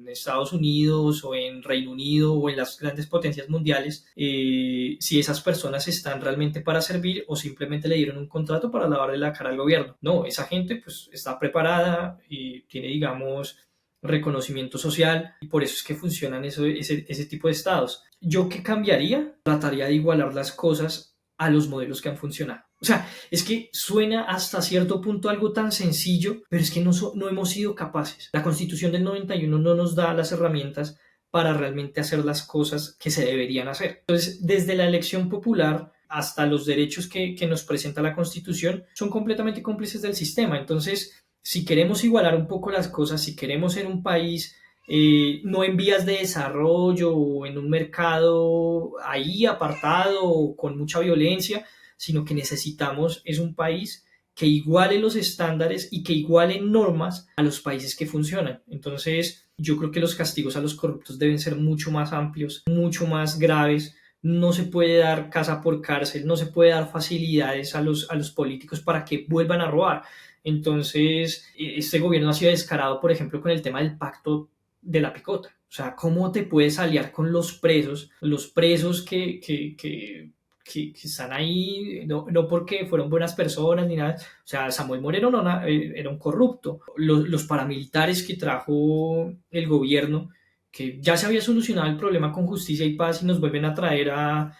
Estados Unidos o en Reino Unido o en las grandes potencias mundiales si esas personas están realmente para servir o simplemente le dieron un contrato para lavarle la cara al gobierno. No, esa gente pues está preparada y tiene, digamos, reconocimiento social y por eso es que funcionan ese tipo de estados. ¿Yo qué cambiaría? Trataría de igualar las cosas a los modelos que han funcionado. O sea, es que suena hasta cierto punto algo tan sencillo, pero es que no hemos sido capaces. La Constitución del 91 no nos da las herramientas para realmente hacer las cosas que se deberían hacer. Entonces, desde la elección popular hasta los derechos que nos presenta la Constitución, son completamente cómplices del sistema. Entonces, si queremos igualar un poco las cosas, si queremos ser un país no en vías de desarrollo o en un mercado ahí apartado o con mucha violencia, sino que necesitamos es un país que iguale los estándares y que iguale normas a los países que funcionan. Entonces, yo creo que los castigos a los corruptos deben ser mucho más amplios, mucho más graves. No se puede dar casa por cárcel, no se puede dar facilidades a los políticos para que vuelvan a robar. Entonces, este gobierno ha sido descarado, por ejemplo, con el tema del pacto de la picota. O sea, ¿cómo te puedes aliar con los presos que están ahí, no porque fueron buenas personas ni nada? O sea, Samuel Moreno era un corrupto. Los paramilitares que trajo el gobierno, que ya se había solucionado el problema con Justicia y Paz y nos vuelven a traer a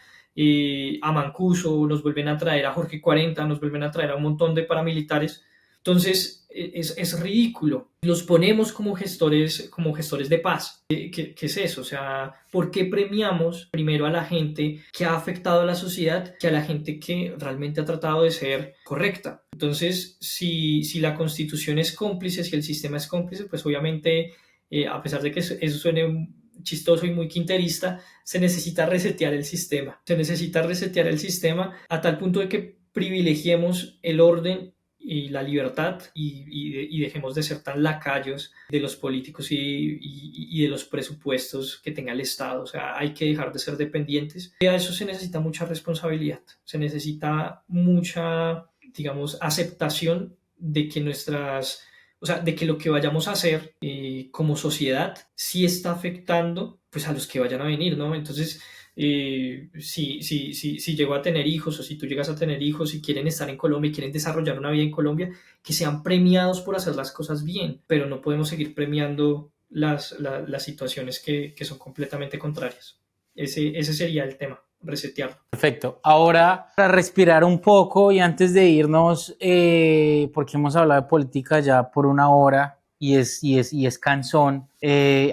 Mancuso, nos vuelven a traer a Jorge 40, nos vuelven a traer a un montón de paramilitares. Entonces, es ridículo. Los ponemos como gestores de paz. ¿Qué es eso? O sea, ¿por qué premiamos primero a la gente que ha afectado a la sociedad que a la gente que realmente ha tratado de ser correcta? Entonces, si la Constitución es cómplice, si el sistema es cómplice, pues obviamente, a pesar de que eso suene chistoso y muy quinterista, se necesita resetear el sistema. Se necesita resetear el sistema a tal punto de que privilegiemos el orden y la libertad y dejemos de ser tan lacayos de los políticos y de los presupuestos que tenga el Estado. O sea, hay que dejar de ser dependientes. Y a eso se necesita mucha responsabilidad, se necesita mucha, digamos, aceptación de que de que lo que vayamos a hacer como sociedad sí está afectando pues a los que vayan a venir, ¿no? Entonces, si llego a tener hijos o si tú llegas a tener hijos y quieren estar en Colombia y quieren desarrollar una vida en Colombia, que sean premiados por hacer las cosas bien, pero no podemos seguir premiando las situaciones que son completamente contrarias. Ese sería el tema, resetearlo. Perfecto. Ahora, para respirar un poco y antes de irnos, porque hemos hablado de política ya por una hora y es cansón,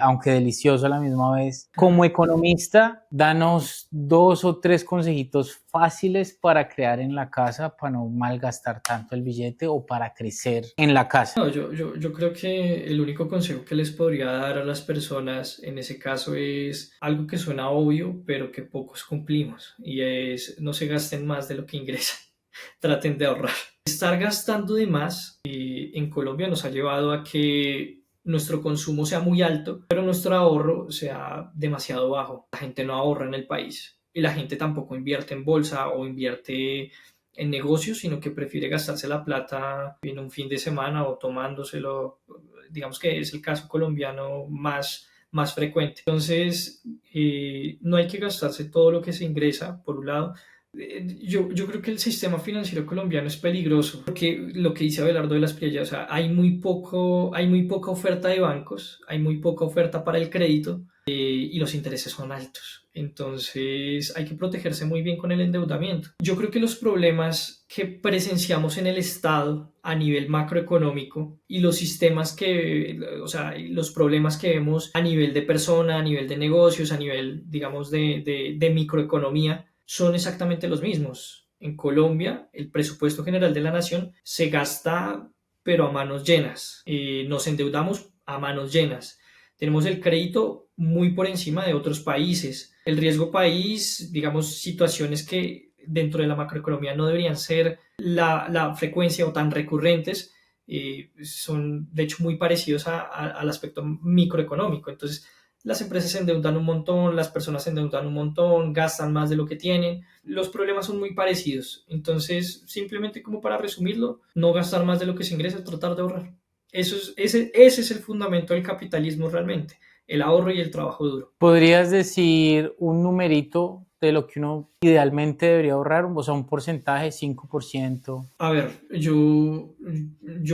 aunque delicioso a la misma vez. Como economista, danos 2 o 3 consejitos fáciles para crear en la casa, para no malgastar tanto el billete o para crecer en la casa. No, yo creo que el único consejo que les podría dar a las personas en ese caso es algo que suena obvio, pero que pocos cumplimos, y es no se gasten más de lo que ingresan. Traten de ahorrar. Estar gastando de más en Colombia nos ha llevado a que nuestro consumo sea muy alto, pero nuestro ahorro sea demasiado bajo. La gente no ahorra en el país y la gente tampoco invierte en bolsa o invierte en negocios, sino que prefiere gastarse la plata en un fin de semana o tomándoselo. Digamos que es el caso colombiano más frecuente. Entonces, no hay que gastarse todo lo que se ingresa, por un lado. Yo creo que el sistema financiero colombiano es peligroso porque lo que dice Abelardo de las Priellas, o sea, hay muy poca oferta de bancos, hay muy poca oferta para el crédito y los intereses son altos. Entonces hay que protegerse muy bien con el endeudamiento. Yo creo que los problemas que presenciamos en el Estado a nivel macroeconómico y los sistemas los problemas que vemos a nivel de persona, a nivel de negocios, a nivel, digamos, de microeconomía, son exactamente los mismos. En Colombia, el presupuesto general de la nación se gasta, pero a manos llenas. Nos endeudamos a manos llenas. Tenemos el crédito muy por encima de otros países. El riesgo país, digamos, situaciones que dentro de la macroeconomía no deberían ser la frecuencia o tan recurrentes, son de hecho muy parecidos al aspecto microeconómico. Entonces, las empresas se endeudan un montón, las personas se endeudan un montón, gastan más de lo que tienen. Los problemas son muy parecidos. Entonces, simplemente como para resumirlo, no gastar más de lo que se ingresa, tratar de ahorrar. Ese es el fundamento del capitalismo realmente, el ahorro y el trabajo duro. ¿Podrías decir un numerito de lo que uno idealmente debería ahorrar? O sea, un porcentaje, 5%. A ver, yo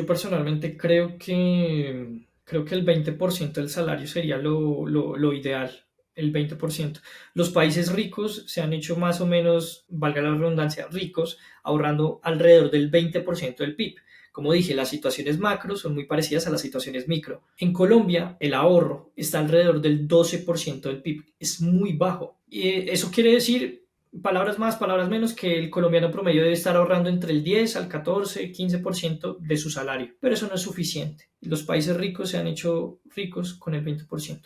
personalmente creo que el 20% del salario sería lo ideal, el 20%. Los países ricos se han hecho más o menos, valga la redundancia, ricos, ahorrando alrededor del 20% del PIB. Como dije, las situaciones macro son muy parecidas a las situaciones micro. En Colombia, el ahorro está alrededor del 12% del PIB. Es muy bajo. Y eso quiere decir, palabras más, palabras menos, que el colombiano promedio debe estar ahorrando entre el 10 al 14, 15% de su salario. Pero eso no es suficiente. Los países ricos se han hecho ricos con el 20%.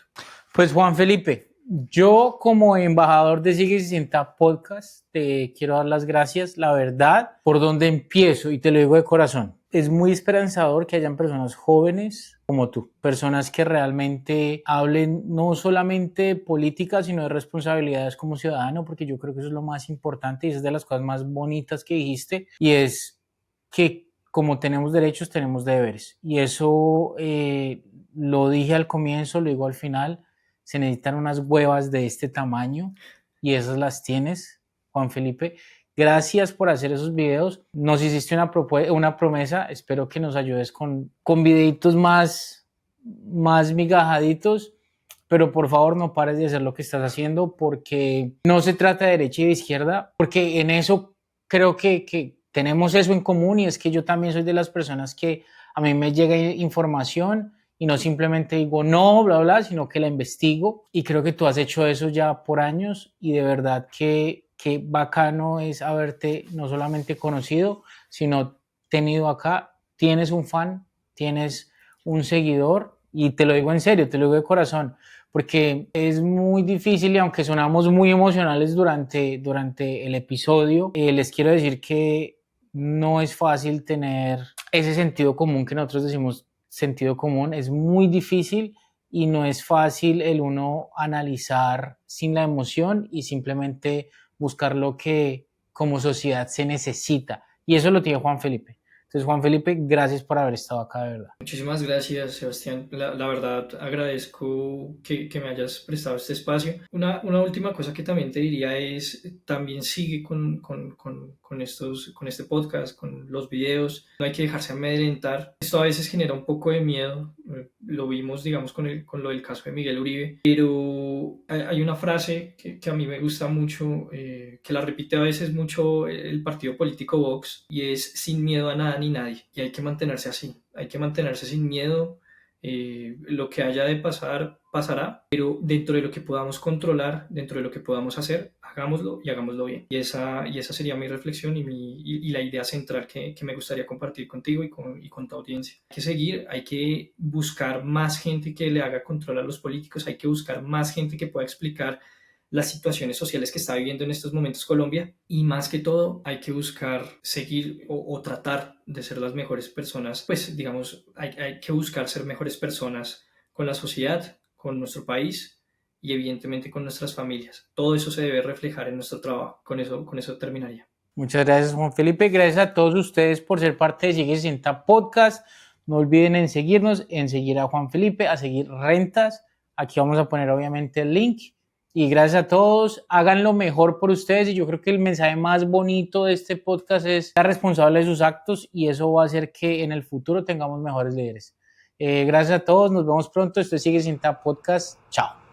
Pues Juan Felipe, yo como embajador de Sigue 60 Podcast te quiero dar las gracias, la verdad, por donde empiezo y te lo digo de corazón. Es muy esperanzador que hayan personas jóvenes como tú, personas que realmente hablen no solamente de política, sino de responsabilidades como ciudadano, porque yo creo que eso es lo más importante y esa es de las cosas más bonitas que dijiste, y es que como tenemos derechos, tenemos deberes. Y eso lo dije al comienzo, lo digo al final. Se necesitan unas huevas de este tamaño y esas las tienes, Juan Felipe. Gracias por hacer esos videos. Nos hiciste una promesa. Espero que nos ayudes con videitos más migajaditos, pero por favor no pares de hacer lo que estás haciendo, porque no se trata de derecha y de izquierda, porque en eso creo que tenemos eso en común, y es que yo también soy de las personas que a mí me llega información y no simplemente digo no, bla, bla, sino que la investigo, y creo que tú has hecho eso ya por años, y de verdad que bacano es haberte no solamente conocido, sino tenido acá. Tienes un fan, tienes un seguidor, y te lo digo en serio, te lo digo de corazón, porque es muy difícil, y aunque sonamos muy emocionales durante el episodio, les quiero decir que no es fácil tener ese sentido común que nosotros decimos sentido común. Es muy difícil y no es fácil el uno analizar sin la emoción y simplemente buscar lo que como sociedad se necesita. Y eso lo tiene Juan Felipe. Entonces, Juan Felipe, gracias por haber estado acá, de verdad. Muchísimas gracias, Sebastián. La verdad, agradezco que me hayas prestado este espacio. Una última cosa que también te diría es, también sigue con este podcast, con los videos. No hay que dejarse amedrentar. Esto a veces genera un poco de miedo. Lo vimos, digamos, con lo del caso de Miguel Uribe. Pero hay una frase que a mí me gusta mucho, que la repite a veces mucho el partido político Vox, y es: sin miedo a nada ni nadie. Y hay que mantenerse así. Hay que mantenerse sin miedo. Lo que haya de pasar, pasará, pero dentro de lo que podamos controlar, dentro de lo que podamos hacer, hagámoslo y hagámoslo bien. Y esa sería mi reflexión y la idea central que me gustaría compartir contigo y con tu audiencia. Hay que seguir, hay que buscar más gente que le haga control a los políticos, hay que buscar más gente que pueda explicar las situaciones sociales que está viviendo en estos momentos Colombia, y más que todo hay que buscar seguir o tratar de ser las mejores personas. Pues digamos, hay que buscar ser mejores personas con la sociedad, con nuestro país y evidentemente con nuestras familias. Todo eso se debe reflejar en nuestro trabajo. Con eso terminaría. Muchas gracias, Juan Felipe. Gracias a todos ustedes por ser parte de Sigue 60 Podcast. No olviden en seguirnos, en seguir a Juan Felipe, a seguir Rentas. Aquí vamos a poner obviamente el link. Y gracias a todos, hagan lo mejor por ustedes, y yo creo que el mensaje más bonito de este podcast es ser responsable de sus actos, y eso va a hacer que en el futuro tengamos mejores líderes. Gracias a todos, nos vemos pronto. Esto es Sigue 60 Podcast. Chao.